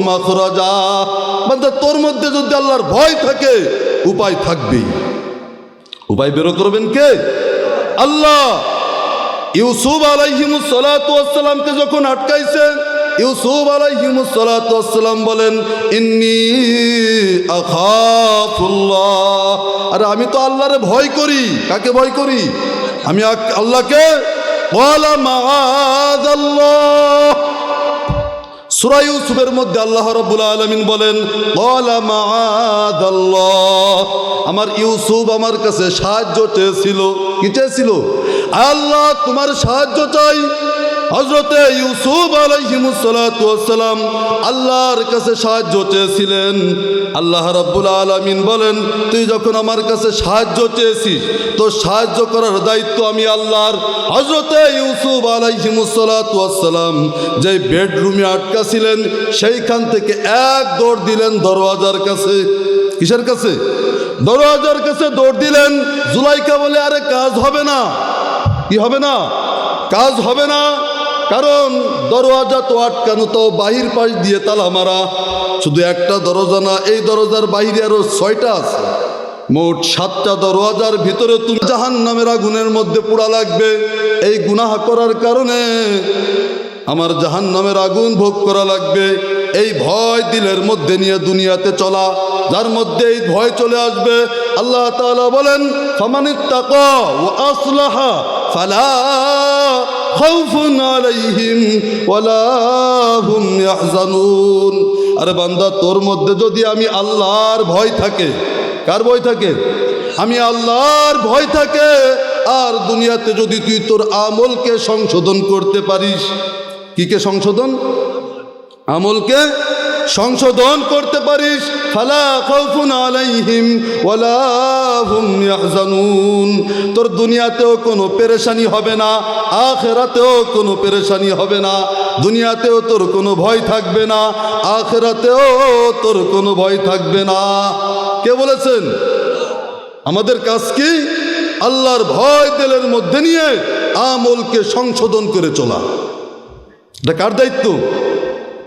মাখরাজা। বান্দা, তোর মধ্যে যদি আল্লাহর ভয় থাকে, উপায় থাকবেই। উপায় বের করবেন কে? আল্লাহ। ইউসুফ আলাইহিমুস সালাতু ওয়াস সালামকে যখন আটকাইছে, ইউসুফ আলাইহিমুস সালাতু ওয়াস সালাম বলেন, ইন্নী আখাফুল্লাহ। আরে আমি তো আল্লাহরে ভয় করি। কাকে ভয় করি? আমি আল্লাহকে। ওয়ালা মাআযাল্লাহ। সূরা ইউসুফের মধ্যে আল্লাহ রাব্বুল আলামিন বলেন, ওয়ালা মাআযাল্লাহ। আমার ইউসুফ আমার কাছে সাহায্য চেয়েছিল। কি চেয়েছিল? আল্লাহ তোমার সাহায্য চাই। হযরতে ইউসুফ আলাইহিমুস সালাতু ওয়াস সালাম আল্লাহর কাছে সাহায্য চেয়েছিলেন। আল্লাহ রাব্বুল আলামিন বলেন, তুই যখন আমার কাছে সাহায্য চেয়েছিস, তো সাহায্য করার দায়িত্ব আমি আল্লাহর। হযরতে ইউসুফ আলাইহিমুস সালাতু ওয়াস সালাম যে বেডরুমে আটকা ছিলেন, সেইখান থেকে এক দৌড় দিলেন দরওয়াজার কাছে। কিসের কাছে? দরওয়াজার কাছে দৌড় দিলেন। জুলাইখা বলে, আরে কাজ হবে না। কি হবে না? কাজ হবে না, কারণ দরওয়াজা তো আটকানো, তো বাহির পাশ দিয়ে তালা মারা। শুধু একটা দরজা না, এই দরজার বাইরে আরো 6টা আছে। মোট 7টা দরওয়াজার ভিতরে তুমি জাহান্নামের আগুনের মধ্যে পোড়া লাগবে। এই গুনাহ করার কারণে আমার জাহান্নামের আগুন ভোগ করা লাগবে। এই ভয় দিলের মধ্যে নিয়ে দুনিয়াতে চলা, যার মধ্যে এই ভয় চলে আসবে, আল্লাহ তাআলা বলেন, ফামানিত্তাকা ওয়া আসলাহা ফালা খাউফুন আলাইহিম ওয়ালা হুম ইয়াহজানুন। আরে বান্দা, তোর মধ্যে যদি আমি আল্লাহর ভয় থাকে, কার ভয় থাকে? আমি আল্লাহর ভয় থাকে, আর দুনিয়াতে যদি তুই তোর আমলকে সংশোধন করতে পারিস। কিকে সংশোধন? আমলকে সংশোধন করতে পারিস, ফালা খাউফুন আলাইহিম ওয়ালা হুম ইয়াহজানুন। তোর দুনিয়াতেও কোনো পেরেশানি হবে না, আখিরাতেও কোনো পেরেশানি হবে না। দুনিয়াতেও তোর কোনো ভয় থাকবে না, আখিরাতেও তোর কোনো ভয় থাকবে না। কে বলেছেন? আমাদের কাজ কি? আল্লাহর ভয় দিলের মধ্যে নিয়ে আমলকে সংশোধন করে চলা। এটা কার দায়িত্ব?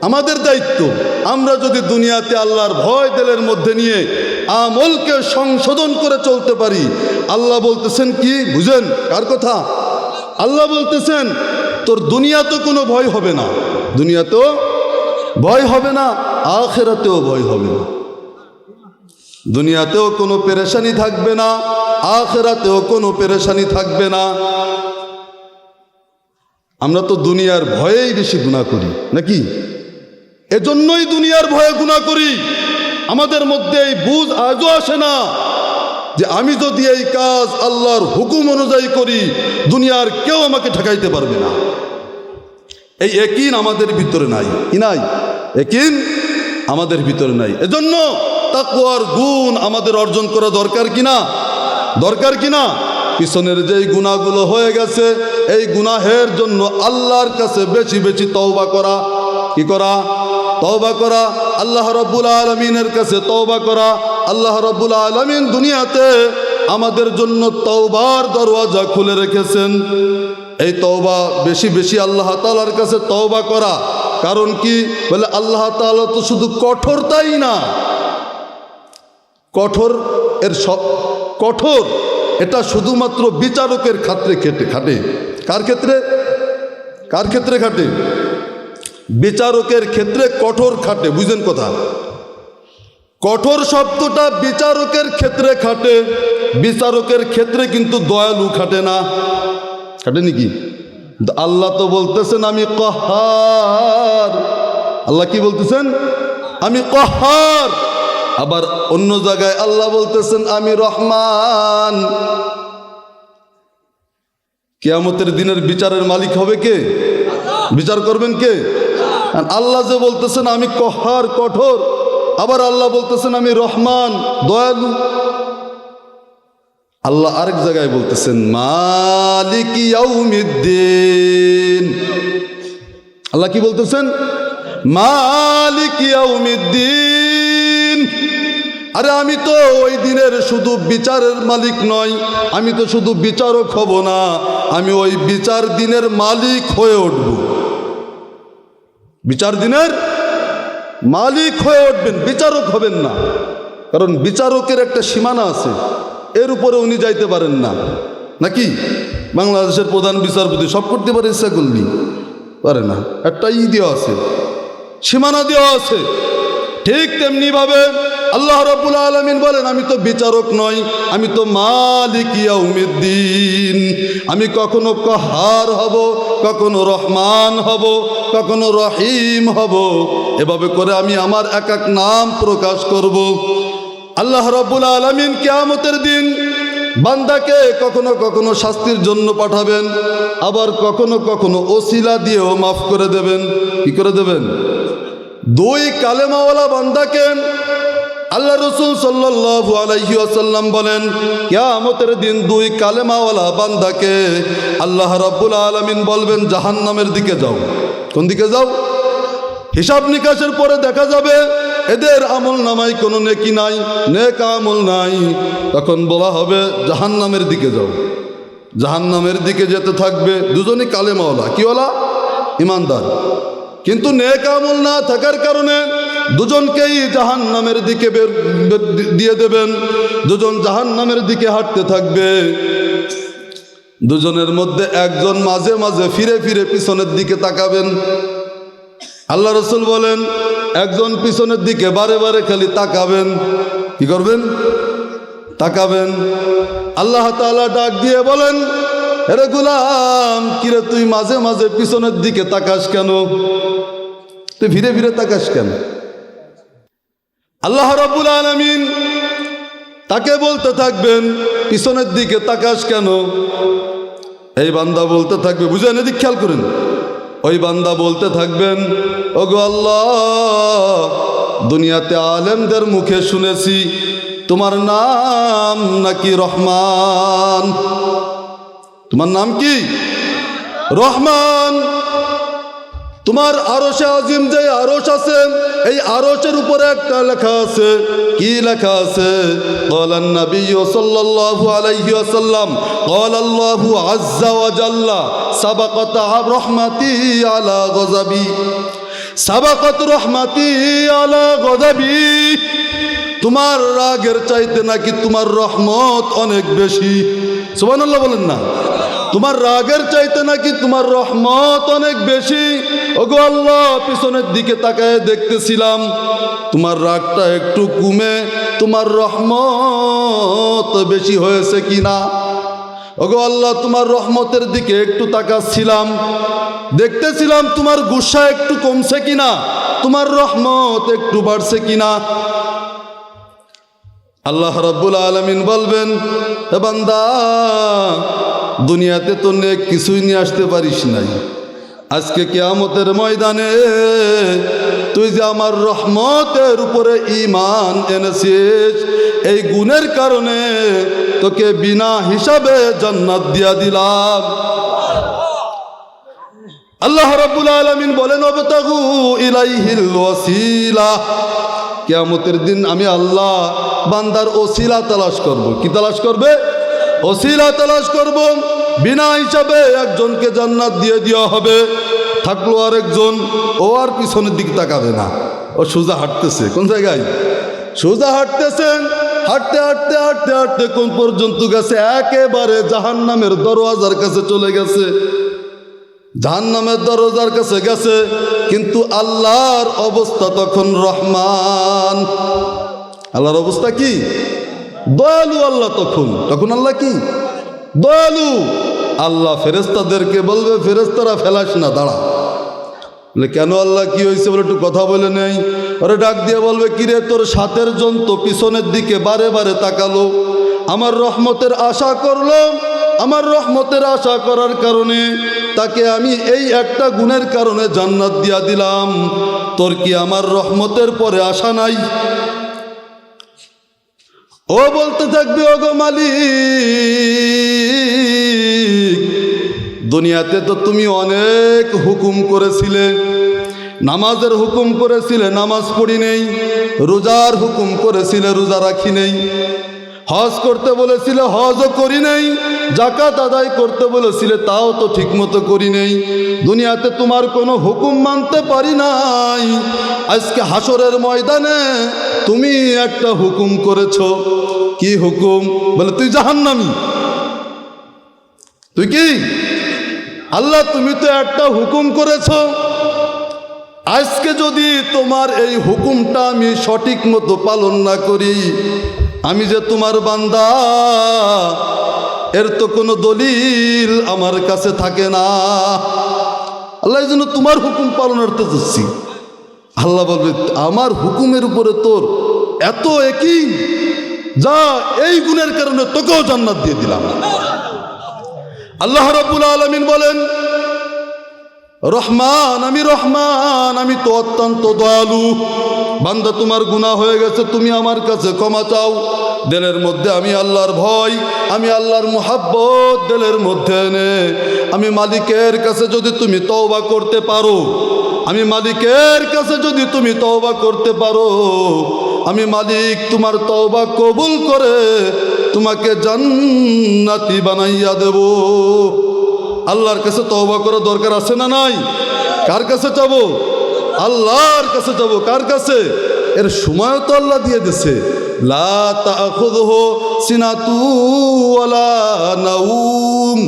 আমাদের দায়িত্ব। আমরা যদি দুনিয়াতে আল্লাহর ভয় দিলের মধ্যে নিয়ে আমলকে সংশোধন করে চলতে পারি, আল্লাহ বলতেছেন কি বুঝেন? কার কথা? আল্লাহ বলতেছেন, তোর দুনিয়াতে কোনো ভয় হবে না, দুনিয়াতেও ভয় হবে না, আখিরাতেও ভয় হবে না। দুনিয়াতেও কোনো পেরেশানি থাকবে না, আখিরাতেও কোনো পেরেশানি থাকবে না। আমরা তো দুনিয়ার ভয়েই বেশি গুনাহ করি নাকি? এজন্যই দুনিয়ার ভয়ে গুনাহ করি। আমাদের মধ্যে এই বুঝ আজও আসে না যে আমি যদি এই কাজ আল্লাহর হুকুম অনুযায়ী করি, দুনিয়ার কেউ আমাকে ঠেকাইতে পারবে না। এই ইয়াকিন আমাদের ভিতরে নাই। কি নাই? ইয়াকিন আমাদের ভিতরে নাই। এজন্য তাকওয়ার গুণ আমাদের অর্জন করা দরকার কিনা? দরকার কিনা? পিছনের যেই গুনাহগুলো হয়ে গেছে, এই গুনাহের জন্য আল্লাহর কাছে বেশি বেশি তওবা করা। কি করা? তওবা করা। আল্লাহ রাব্বুল আলামিনের কাছে তওবা করা। আল্লাহ রাব্বুল আলামিন দুনিয়াতে আমাদের জন্য তওবার দরওয়াজা খুলে রেখেছেন। এই তওবা বেশি বেশি আল্লাহ তাআলার কাছে তওবা করা। কারণ কি? বলে আল্লাহ তাআলা তো শুধু কঠোরতাই না, কঠোর এটা শুধুমাত্র বিচারকের ক্ষেত্রে খাটে। কার ক্ষেত্রে? কার ক্ষেত্রে খাটে? বিচারকের ক্ষেত্রে কঠোর খাটে। বুঝেন কথা? কঠোর শব্দটা বিচারকের ক্ষেত্রে খাটে, বিচারকের ক্ষেত্রে কিন্তু দয়ালু খাটে না। খাটে নাকি? আল্লাহ তো বলতেছেন আমি কহার। আল্লাহ কি বলতেছেন? আমি কহার। আবার অন্য জায়গায় আল্লাহ বলতেছেন আমি রহমান। কিয়ামতের দিনের বিচারের মালিক হবে কে? বিচার করবেন কে? আল্লাহ যে বলতেছেন আমি কহার, কঠোর, আবার আল্লাহ বলতেছেন আমি রহমান, দয়ালু। আল্লাহ আরেক জায়গায় বলতেছেন মালিক ইয়াউমিদ্দিন। আল্লাহ কি বলতেছেন? মালিক ইয়াউমিদ্দিন। আরে আমি তো ওই দিনের শুধু বিচারের মালিক নয়, আমি তো শুধু বিচারক হব না, আমি ওই বিচার দিনের মালিক হয়ে উঠব। বিচার দিনের মালিক হয়ে উঠবেন, বিচারক হবেন না। কারণ বিচারকের একটা সীমানা আছে, এর উপরে উনি যাইতে পারেন না। নাকি বাংলাদেশের প্রধান বিচারপতি সব করতে পারে ইচ্ছা করলি? পারে না। একটা দেওয়া আছে, সীমানা দেওয়া আছে। ঠিক তেমনিভাবে আল্লাহ রাব্বুল আলামিন বলেন আমি তো বিচারক নই, আমি তো মালিক ইয়াউমিদ্দিন। আমি কখনো কাহার হব, কখনো রহমান হব, কখনো রহিম হব। এভাবে করে আমি আমার এক এক নাম প্রকাশ করব। আল্লাহ রাব্বুল আলামিন কিয়ামতের দিন বান্দাকে কখনো কখনো শাস্তির জন্য পাঠাবেন, আবার কখনো কখনো ওসিলা দিয়েও মাফ করে দেবেন। কি করে দেবেন? দুই কালেমাওয়ালা বান্দাকে আল্লাহ রসুল সাল্লাল্লাহু আলাইহি ওয়াসাল্লাম বলেন কিয়ামতের দিন দুই কালেমাওয়ালা বান্দাকে আল্লাহ রাব্বুল আলামিন বলবেন জাহান্নামের দিকে যাও। কোন দিকে যাও? হিসাব নিকাশের পরে দেখা যাবে এদের আমল নামায় কোনো নেকি নাই, নেক আমল নাই। তখন বলা হবে জাহান্নামের দিকে যাও। জাহান্নামের দিকে যেতে থাকবে। দুজনই কালেমাওয়ালা, কিওয়ালা? ইমানদার। কিন্তু নেক আমল না থাকার কারণে দুজনকেই জাহান্নামের দিকে দিয়ে দেবেন। দুজন জাহান্নামের দিকে হাঁটতে থাকবে। দুজনের মধ্যে একজন মাঝে মাঝে ফিরে ফিরে পিছনের দিকে তাকাবেন। আল্লাহ রসুল বলেন একজন পিছনের দিকে বারে বারে খালি তাকাবেন। কি করবেন? তাকাবেন। আল্লাহ তাআলা ডাক দিয়ে বলেন আরে গোলাম, কিরে তুই মাঝে মাঝে পিছনের দিকে তাকাস কেন? তুই ফিরে ফিরে তাকাস কেন? আল্লাহ রাব্বুল আলামিন তাকে বলতে থাকবেন পিছনের দিকে তাকাস কেন? এই বান্দা বলতে থাকবে, বুঝেন, এদিক খেয়াল করেন। ওই বান্দা বলতে থাকবেন ওগো আল্লাহ, দুনিয়াতে আলেমদের মুখে শুনেছি তোমার নাম নাকি রহমান। তোমার নাম কি? রহমান। তোমার আরশে আজিম যে আরশ আছে, এই আরশের উপরে একটা লেখা আছে। কি লেখা আছে? ক্বালান নাবিয়্যু সাল্লাল্লাহু আলাইহি ওয়াসাল্লাম ক্বালাল্লাহু আযজা ওয়া জাল্লা সাবাকাত রাহমাতি আলা গযাবি, সাবাকাত রাহমাতি আলা গযাবি। তোমার রাগের চাইতে নাকি তোমার রহমত অনেক বেশি। সুবহানাল্লাহ বলেন না? তোমার রাগের চাইতে নাকি তোমার রহমত অনেক বেশি। ওগো আল্লাহ, পিছনের দিকে তাকায় দেখতেছিলাম তোমার রাগটা একটু কমে তোমার রহমত বেশি হয়েছে কিনা। ওগো আল্লাহ, তোমার রহমতের দিকে একটু তাকাচ্ছিলাম, দেখতেছিলাম তোমার গুসা একটু কমছে কিনা, তোমার রহমত একটু বাড়ছে কিনা। আল্লাহ রাব্বুল আলামিন বলবেন হে বান্দা, দুনিয়াতে তো নেক কিছুই নিয়ে আসতে পারিস নাই। আজকে কিয়ামতের ময়দানে তুই যে আমার রহমতের উপরে ঈমান এনেছিস, এই গুণের কারণে তোকে বিনা হিসাবে জান্নাত দিয়া দিলাম। আল্লাহ রাব্বুল আলামিন বলেন ওয়াবতাগু ইলাইহিল ওয়াসিলা। কিয়ামতের দিন আমি আল্লাহ বান্দার ওসিলা তালাশ করব। কি তালাশ করবে? ওসিলা তালাশ করব। বিনা হিসাবে একজনকে জান্নাত দিয়ে দেওয়া হবে। থাকলো আর একজন, ও আর পিছনের দিকে তাকাবে না, ও সোজা হাঁটতেছে। কোন জায়গায়? সোজা হাঁটতেছেন। হাঁটতে হাঁটতে হাঁটতে হাঁটতে কোন পর্যন্ত গেছে? একেবারে জাহান্নামের দরওয়াজার কাছে চলে গেছে। জাহান্নামের দরজার কাছে গেছে, কিন্তু আল্লাহর অবস্থা তখন রহমান। আল্লাহর অবস্থা কি? দয়ালু আল্লাহ। তখন আল্লাহ কি? দয়ালু। আল্লাহ ফেরেশতাদেরকে বলবে ফেরেশতারা ফেলাস না, দাঁড়া। বলে কেন আল্লাহ, কি হয়েছে? বলে একটু কথা বলে নেই। ওরে ডাক দিয়ে বলবে কিরে, তোর সাথের জন তো পিছনের দিকে বারে বারে তাকালো, আমার রহমতের আশা করলো। আমার রহমতের আশা করার কারণে তাকে আমি এই একটা গুণের কারণে জান্নাত দিয়া দিলাম। তোর কি আমার রহমতের পরে আশা নাই? ও বলতে থাকবে, ওগো মালিক, দুনিয়াতে তো তুমি অনেক হুকুম করেছিলে, নামাজের হুকুম করেছিলে, নামাজ পড়ি নেই, রোজার হুকুম করেছিলে, রোজা রাখি নেই, হজ করতে বলেছিলে, হজও করি নেই, জাকাত আদায় করতে বলেছিলে, তাও তো ঠিকমতো করি নেই। দুনিয়াতে তোমার কোনো হুকুম মানতে পারি নাই। আজকে হাসরের ময়দানে তুমি একটা হুকুম করেছো। কি হুকুম? বলে তুই জাহান্নামী। তুই কি? আল্লাহ তুমি তো একটা হুকুম করেছো, আজকে যদি তোমার এই হুকুমটা আমি সঠিক মতো পালন না করি, আমি যে তোমার বান্দা এর তো কোনো দলিল আমার কাছে থাকে না। আল্লাহ এই জন্য তোমার হুকুম পালনার্থে যাচ্ছি। আল্লাহ বলবে, আমার হুকুমের উপরে তোর এত একই, যা এই গুণের কারণে তোকেও জান্নাত দিয়ে দিলাম। আল্লাহ রাব্বুল আলামিন বলেন, রহমান, আমি তো অত্যন্ত দয়ালু। বান্দা তোমার গুনাহ হয়ে গেছে, তুমি আমার কাছে ক্ষমা চাও। দিলের মধ্যে আমি আল্লাহর ভয়, আমি আল্লাহর মুহাব্বত দিলের মধ্যে এনে আমি মালিকের কাছে যদি তুমি তওবা করতে পারো, আমি মালিকের কাছে যদি তুমি তওবা করতে পারো, আমি মালিক তোমার তওবা কবুল করে তোমাকে জান্নাতি বানাইয়া দেব। আল্লাহর কাছে তওবা করার দরকার আছে না নাই? কার কাছে যাবো? আল্লাহর কাছে যাবো। কার কাছে? এর সময় তো আল্লাহ দিয়ে দিছে, লা তাখুযহু সিনাতু ওয়ালা নাউম।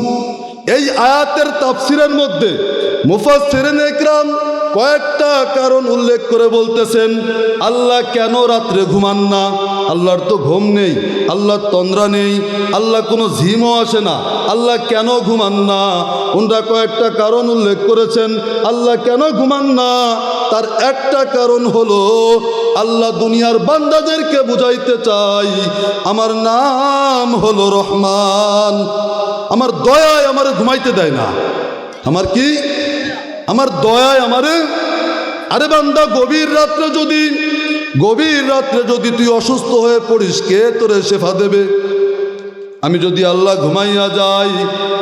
এই আয়াতের তাফসিরের মধ্যে মুফাসসিরিনে ইকরাম কয়েকটা কারণ উল্লেখ করে বলতেছেন, আল্লাহ কেন রাত্রে ঘুমান না? আল্লাহর তো ঘুম নেই, আল্লাহর তন্দ্রা নেই, আল্লাহ কোনো ঝিমও আসে না, আল্লাহ কেন ঘুমান না? ওনারা কয়েকটা কারণ উল্লেখ করেছেন আল্লাহ কেন ঘুমান না। তার একটা কারণ হলো, আল্লাহ দুনিয়ার বান্দাদেরকে বুঝাইতে চাই আমার নাম হলো রহমান, আমার দয়ায় আমারে ঘুমাইতে দেয় না। আমার কি? আমার দয়ায় আমারে। আরে বান্দা, গভীর রাত্রে যদি তুই অসুস্থ হয়ে পড়িস, কে তোরে শেফা দেবে? আমি যদি আল্লাহ ঘুমাইয়া যাই,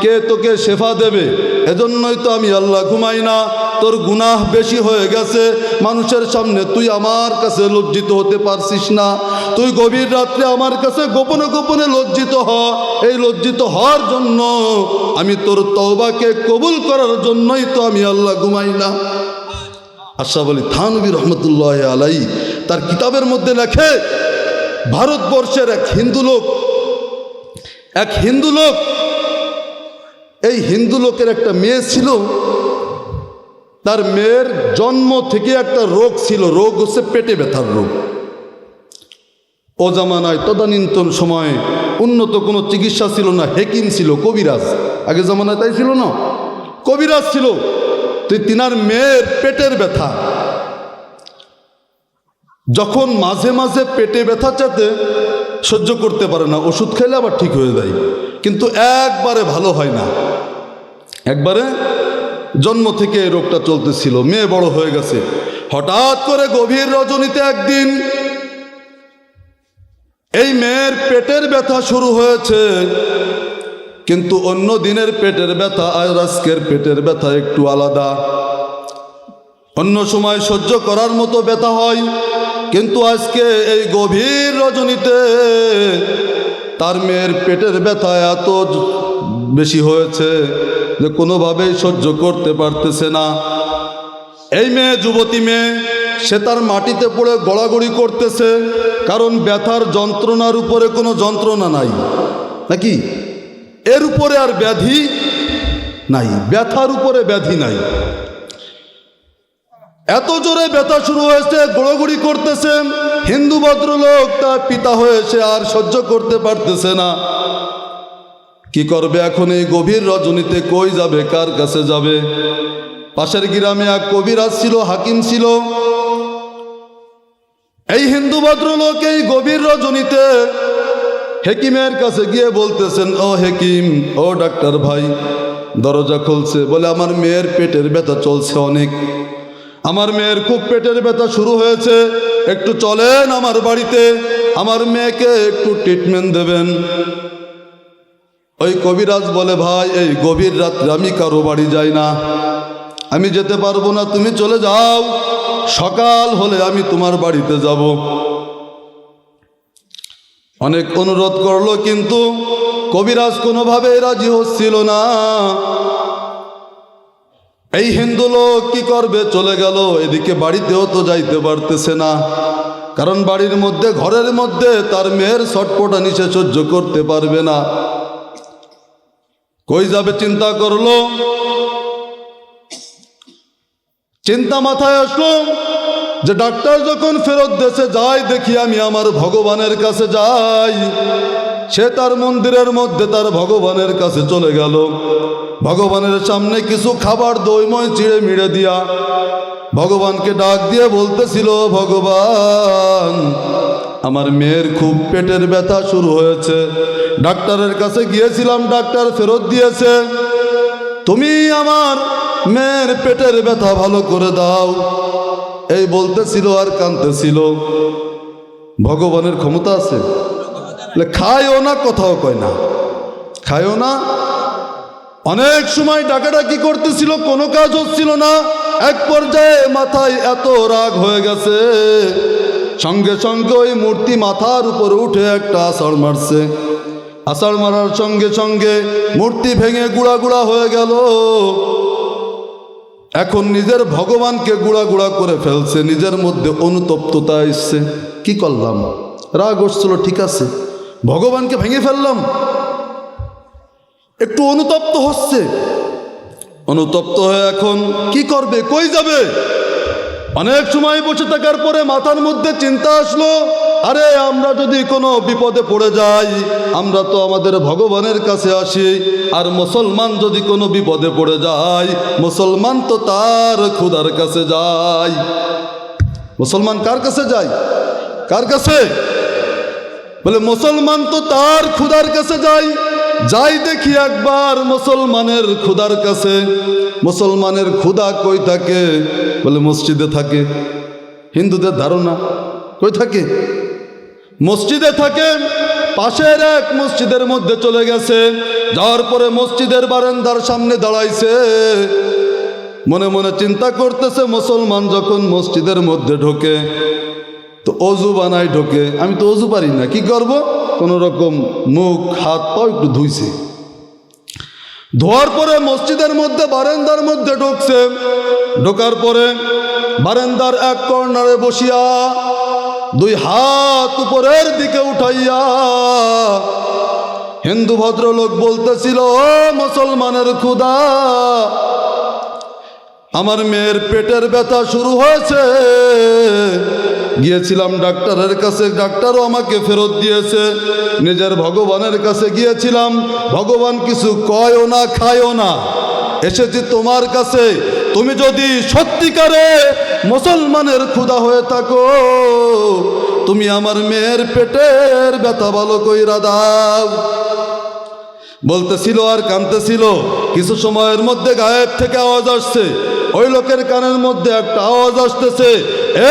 কে তোকে শেফা দেবে? এজন্যই তো আমি আল্লাহ ঘুমাই না। তোর গুনাহ বেশি হয়ে গেছে, মানুষের সামনে তুই আমার কাছে লজ্জিত হতে পারছিস না। তুই গভীর রাত্রে আমার কাছে গোপনে গোপনে লজ্জিত হ। এই লজ্জিত হওয়ার জন্য, আমি তোর তওবাকে কবুল করার জন্যই তো আমি আল্লাহ ঘুমাই না। আশরাফ আলী থানভী রহমতুল্লাহ আলাইহি তার কিতাবের মধ্যে লেখে, ভারতবর্ষের এক হিন্দু লোক, এই হিন্দু লোকের একটা মেয়ে ছিল। তার মেয়ের জন্ম থেকে একটা রোগ ছিল, রোগ হচ্ছে পেটে ব্যথার রোগ। ও জামানায় তদানীন্তন সময়ে উন্নত কোনো চিকিৎসা ছিল না, হেকিম ছিল, কবিরাজ। আগে জামানায় তাই ছিল না, কবিরাজ ছিল। তিনার মেয়ের পেটের ব্যথা, যখন মাঝে মাঝে পেটে ব্যথা চাতে সহ্য করতে পারে না, ওষুধ খেলে আবার ঠিক হয়ে যায়, কিন্তু একবারে ভালো হয় না। একবারে জন্ম থেকে এই রোগটা চলতেছিল, মেয়ে বড় হয়ে গেছে। হঠাৎ করে গভীর রজনীতে একদিন এই মেয়ের পেটের ব্যথা শুরু হয়েছে, কিন্তু অন্য দিনের পেটের ব্যথা আর আজকের পেটের ব্যথা একটু আলাদা। অন্য সময় সহ্য করার মতো ব্যথা হয়, কিন্তু আজকে এই গভীর রজনীতে তার মেয়ের পেটের ব্যথা এত বেশি হয়েছে যে কোনোভাবেই সহ্য করতে পারতেছে না। এই মেয়ে, যুবতী মেয়ে, সে তার মাটিতে পড়ে গড়াগড়ি করতেছে, কারণ ব্যথার যন্ত্রণার উপরে কোনো যন্ত্রণা নাই, নাকি? এর উপরে আর ব্যাধি নাই, ব্যথার উপরে ব্যাধি নাই। এত জোরে ব্যথা শুরু হয়েছে, গোড়াগড়ি করতেছে। হিন্দু ভদ্রলোক, তার পিতা হয়েছে, আর সহ্য করতে পারতেছে না। কি করবে এখন? এই গভীর রজনীতে কই যাবে, কার কাছে যাবে? পাশের গ্রামে এক কবিরাজ ছিল, হাকিম ছিল। এই হিন্দু ভদ্রলোক এই গভীর রজনীতে হেকিমের কাছে গিয়ে বলতেছেন, ও হেকিম, ও ডাক্তার ভাই। দরজা খুলছে, বলে আমার মেয়ের পেটের ব্যথা চলছে অনেক, আমার মেয়ের খুব পেটের ব্যথা শুরু হয়েছে, একটু চলেন আমার বাড়িতে, আমার মেয়েকে একটু ট্রিটমেন্ট দেবেন। ওই কবিরাজ বলে, ভাই এই গভীর রাত্রে আমি কারো বাড়ি যাই না, আমি যেতে পারবো না, তুমি চলে যাও, সকাল হলে আমি তোমার বাড়িতে যাব। অনেক অনুরোধ করলো, কিন্তু কবিরাজ কোনোভাবে রাজি হচ্ছিল না। এই হিন্দু লোক কি করবে, চলে গেল। এদিকে বাড়িতেও তো যাইতে পারতেছে না, কারণ বাড়ির মধ্যে, ঘরের মধ্যে তার মেয়ের ছটপটানি সে সহ্য করতে পারবে না। কই যাবে চিন্তা করলো, চিন্তা মাথায় আসলো যে ডাক্তার যখন ফেরত দেশে যায়, দেখি আমি আমার ভগবানের কাছে যাই। সে তার মন্দিরের মধ্যে তার ভগবানের কাছে চলে গেল। ভগবানের সামনে কিছু খাবার দইময় চিড়ে মিড়ে দিয়া ভগবানকে ডাক দিয়ে বলতেছিল, ভগবান আমার মেয়ের খুব পেটের ব্যথা শুরু হয়েছে, ডাক্তারের কাছে গিয়েছিলাম, ডাক্তার ফেরত দিয়েছে, তুমি আমার মেয়ের পেটের ব্যথা ভালো করে দাও। এই বলতেছিল আর কাঁদতেছিল। ভগবানের ক্ষমতা আছে, খায়ও না, কথাও কয় না, খায়ও না। অনেক সময় ডাকাডাকি করতেছিল, কোনো কাজ হচ্ছিল না। এক পর্যায়ে মাথায় এত রাগ হয়ে গেছে, সঙ্গে সঙ্গে ওই মূর্তি মাথার উপরে উঠে একটা আষাঢ় মারছে। আষাঢ় মারার সঙ্গে সঙ্গে মূর্তি ভেঙে গুঁড়া গুঁড়া হয়ে গেল। এখন নিজের ভগবানকে গুঁড়া গুঁড়া করে ফেলছে, নিজের মধ্যে অনুতপ্ততা এসছে। কি করলাম, রাগ হচ্ছিল, ঠিক আছে, ভগবানকে ভেঙে ফেললাম, একটু অনুতপ্ত হচ্ছে। অনুতপ্ত হয়ে এখন কি করবে, কই যাবে? অনেক সময় বসে থাকার পরে মাথার মধ্যে চিন্তা আসলো, আরে আমরা যদি কোনো বিপদে পড়ে যাই, আমরা তো আমাদের ভগবানের কাছে আসি, আর মুসলমান যদি কোনো বিপদে পড়ে যায়, মুসলমান তো তার খুদার কাছে যায়। মুসলমান কার কাছে যায়? কার কাছে? বলে মুসলমান তো তার খুদার কাছে যায়। যাই দেখি একবার মুসলমানের খুদার কাছে। মুসলমানের খুদা কই থাকে? বলে মসজিদে থাকে। হিন্দুদের ধারণা কই থাকে? মসজিদে থাকে। পাশের এক মসজিদের মধ্যে চলে গেছে। যাওয়ার পরে মসজিদের বারান্দার সামনে দাঁড়াইছে, মনে মনে চিন্তা করতেছে, মুসলমান যখন মসজিদের মধ্যে ঢোকে তো অজু বানাই ঢোকে, আমি তো অজু পারি না, কি করব? কোনো রকম মুখ হাত পা একটু ধুইছে। ধোয়ার পরে মসজিদের মধ্যে বারান্দার মধ্যে ঢুকছে। ঢোকার পরে বারান্দার এক কর্নারে বসিয়া দুই হাত উপরের দিকে উঠাইয়া হিন্দু ভদ্রলোক বলতেছিল, ও মুসলমানের খুদা, আমার মেয়ের পেটের ব্যথা শুরু হয়েছে, গিয়েছিলাম ডাক্তারের কাছে, ডাক্তারও আমাকে ফেরত দিয়েছে। নিজের ভগবানের কাছে গিয়েছিলাম, ভগবান কিছু কয়ও না খায়ও না। এসেছি তোমার কাছে, তুমি যদি সত্যিকারে মুসলমানের খুদা হয়ে থাকো, তুমি আমার মেয়ের পেটের ব্যথা ভালো কইরা দাও। বলতেছিল আর কাঁদতেছিল। কিছু সময়ের মধ্যে গায়েব থেকে আওয়াজ আসছে। ওই লোকের কানের মধ্যে একটা আওয়াজ আসতেছে,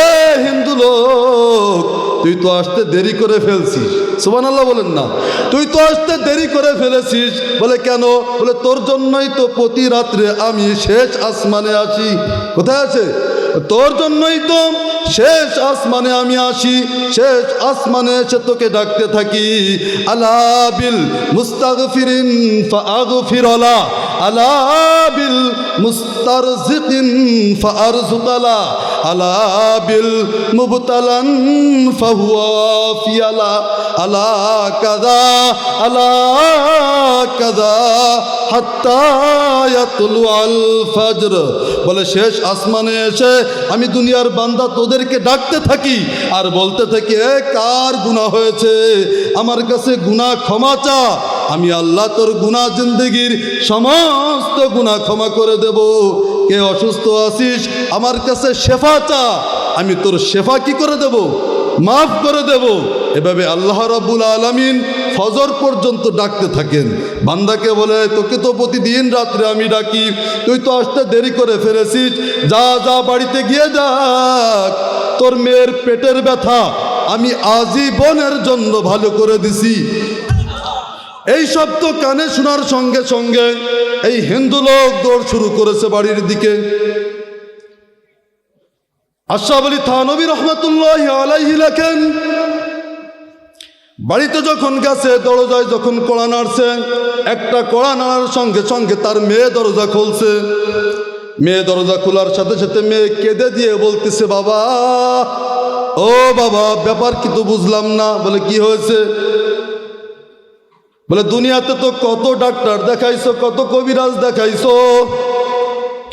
এ হিন্দু লোক, তুই তো আসতে দেরি করে ফেলছিস। সুবহানাল্লাহ বলেন না? তুই তো আসতে দেরি করে ফেলেছিস। বলে কেন? বলে তোর জন্যই তো প্রতি রাত্রে আমি শেষ আসমানে আসি। কোথায় আছে? তোর জন্যই তো শেষ আসমানে আমি আসি। শেষ আসমানে এসে তোকে ডাকতে থাকি, আলা বিল মুস্তাগফিরিন ফাআগফিরলা, আলা বিল মুস্তারজিকিন ফাআরজুকালা, আলা বিল মুবতালান ফাহুয়াফিয়ালা, আলা কাযা আলা কাযা হাত্তা ইয়াতলু আল ফজর। বলে শেষ আসমানে এসে আমি দুনিয়ার বান্দা তোদেরকে ডাকতে থাকি আর বলতে থাকি, এ কার গুনাহ হয়েছে, আমার কাছে গুনাহ ক্ষমা চা, আমি আল্লাহ তোর গুনাহ জিন্দেগির সমস্ত গুনাহ ক্ষমা করে দেব। কে অসুস্থ আছিস, আমার কাছে শেফা চা, আমি তোর শেফা কি করে দেব? মাফ করে দেব। এভাবে আল্লাহ রাব্বুল আলামিন ফজর পর্যন্ত ডাকতে থাকেন। বান্দাকে বলে, তোকে তো প্রতিদিন রাত্রে আমি ডাকি, তুই তো আসতে দেরি করে ফেলেছিস, যা যা বাড়িতে গিয়ে ডাক, তোর মেয়ের পেটের ব্যথা আমি আজীবনের জন্য ভালো করে দিছি। এই শব্দ কানে শোনার সঙ্গে সঙ্গে এই হিন্দু লোক দৌড় শুরু করেছে বাড়ির দিকে। আশরাফ আলী থানভী রহমতুল্লাহি আলাইহি লেখেন, বাড়িতে যখন গেছে দরজায় যখন কড়া নাড়ছে, একটা কড়া নাড়ার সঙ্গে সঙ্গে তার মেয়ে দরজা খুলছে। মেয়ে দরজা খোলার সাথে সাথে মেয়ে কেঁদে দিয়ে বলতেছে, বাবা ও বাবা, ব্যাপার কি তো বুঝলাম না। বলে কি হয়েছে? বলে দুনিয়াতে তো কত ডাক্তার দেখাইছো, কত কবিরাজ দেখাইছো,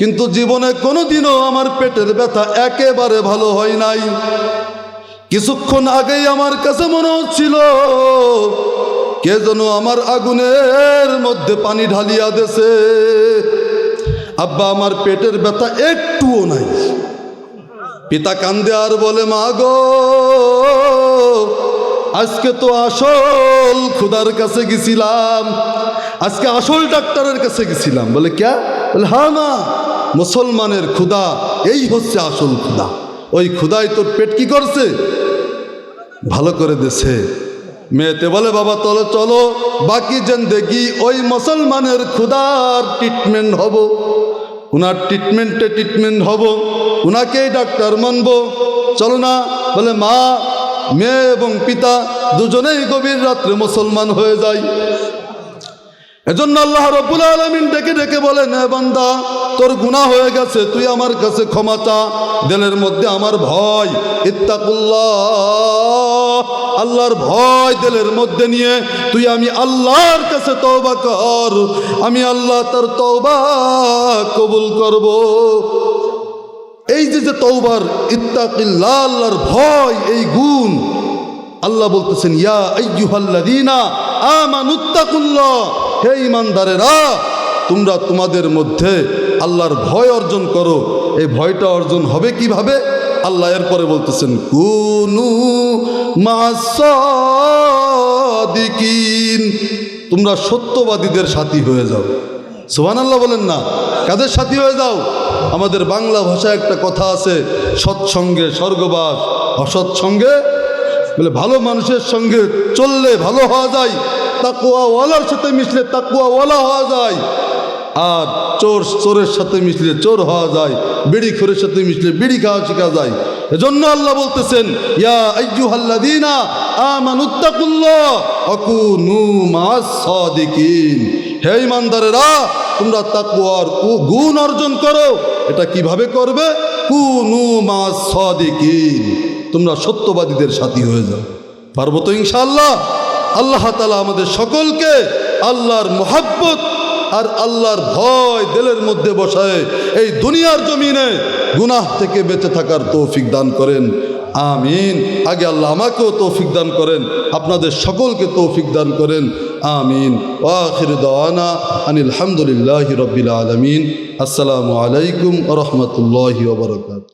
কিন্তু জীবনে কোনোদিনও আমার পেটের ব্যথা একেবারে ভালো হয় নাই। কিছুক্ষণ আগেই আমার কাছে মনে হচ্ছিল কে যেন আমার আগুনের মধ্যে পানি ঢালিয়া দেছে। আব্বা, আমার পেটের ব্যথা একটুও নাই। পিতা কান্দে আর বলে, মা গো, আজকে তো আসল খুদার কাছে গেছিলাম, আজকে আসল ডাক্তারের কাছে গেছিলাম। বলে ক্যা? বলে হ্যাঁ মা, মুসলমানের খুদা এই হচ্ছে আসল খুদা। ওই খুদাই তোর পেট কি করছে? ভালো করে দেছে। মেয়েতে বলে, বাবা চলো চলো, বাকি জিন্দেগি ওই মুসলমানের খুদার ট্রিটমেন্ট হব, উনার ট্রিটমেন্ট হব, উনাকেই ডাক্তার মানব, চলো না। বলে মা, মেয়ে এবং পিতা দুজনেই গভীর রাত্রে মুসলমান হয়ে যায়। এজন্য আল্লাহ রাব্বুল আলামিন ডেকে ডেকে বলেন, হে বান্দা, তোর গুনাহ হয়ে গেছে, তুই আমার কাছে ক্ষমা চা। দিলের মধ্যে আমার ভয়, ইত্তাকুল্লাহ, আল্লাহর ভয় দিলের মধ্যে নিয়ে তুই আমি আল্লাহর কাছে তওবা কর, আমি আল্লাহ তার তওবা কবুল করব। এই যে তওবার ইত্তাকিল্লাহ, আল্লাহর ভয়, এই গুণ আল্লাহ বলতেছেন, ইয়া আইয়ুহাল্লাযীনা আমানুত্তাকুল্লাহ, হে ঈমানদারেরা, তোমরা তোমাদের মধ্যে আল্লাহর ভয় অর্জন করো। এই ভয়টা অর্জন হবে কিভাবে? আল্লাহ এরপরে বলতেছেন, কুনু মা'আস সাদিকিন, তোমরা সত্যবাদীদের সাথী হয়ে যাও। সুবহানাল্লাহ বলেন না? কাদের সাথী হয়ে যাও? আমাদের বাংলা ভাষায় একটা কথা আছে, সৎসঙ্গে স্বর্গবাস, অসৎসঙ্গে বলে ভালো মানুষের সঙ্গে চললে ভালো হওয়া যায়, তাকওয়াওয়ালার সাথে মিশলে তাকওয়াওয়ালা হওয়া যায়, আর চোরের সাথে মিশলে চোর হওয়া যায়, বিড়িখোরের সাথে মিশলে বিড়ি খাওয়া শেখা যায়। এজন্য আল্লাহ বলতেছেন, ইয়া আইয়ুহাল্লাযীনা আমানুত্তাকুল্লাহ ওয়া কুনু মা'আস সাদিকিন, হে ঈমানদারেরা, তোমরা তাকওয়ার গুণ অর্জন করো। এটা কিভাবে করবে? কুনু মা'আস সাদিকিন, তোমরা সত্যবাদীদের সাথী হয়ে যাও। পারবো তো ইনশাআল্লাহ? আল্লাহ তাআলা আমাদের সকলকে আল্লাহর মুহাব্বত আর আল্লাহর ভয় দিলের মধ্যে বসায় এই দুনিয়ার জমিনে গুনাহ থেকে বেঁচে থাকার তৌফিক দান করেন। আমিন। আগে আল্লাহ আমাকেও তৌফিক দান করেন, আপনাদের সকলকে তৌফিক দান করেন। আমিন। ওয়া আখিরু দাওয়ানা আনিল হামদুলিল্লাহি রাব্বিল আলামিন। আসসালামু আলাইকুম ওয়া রাহমাতুল্লাহি ওয়া বারাকাতুহু।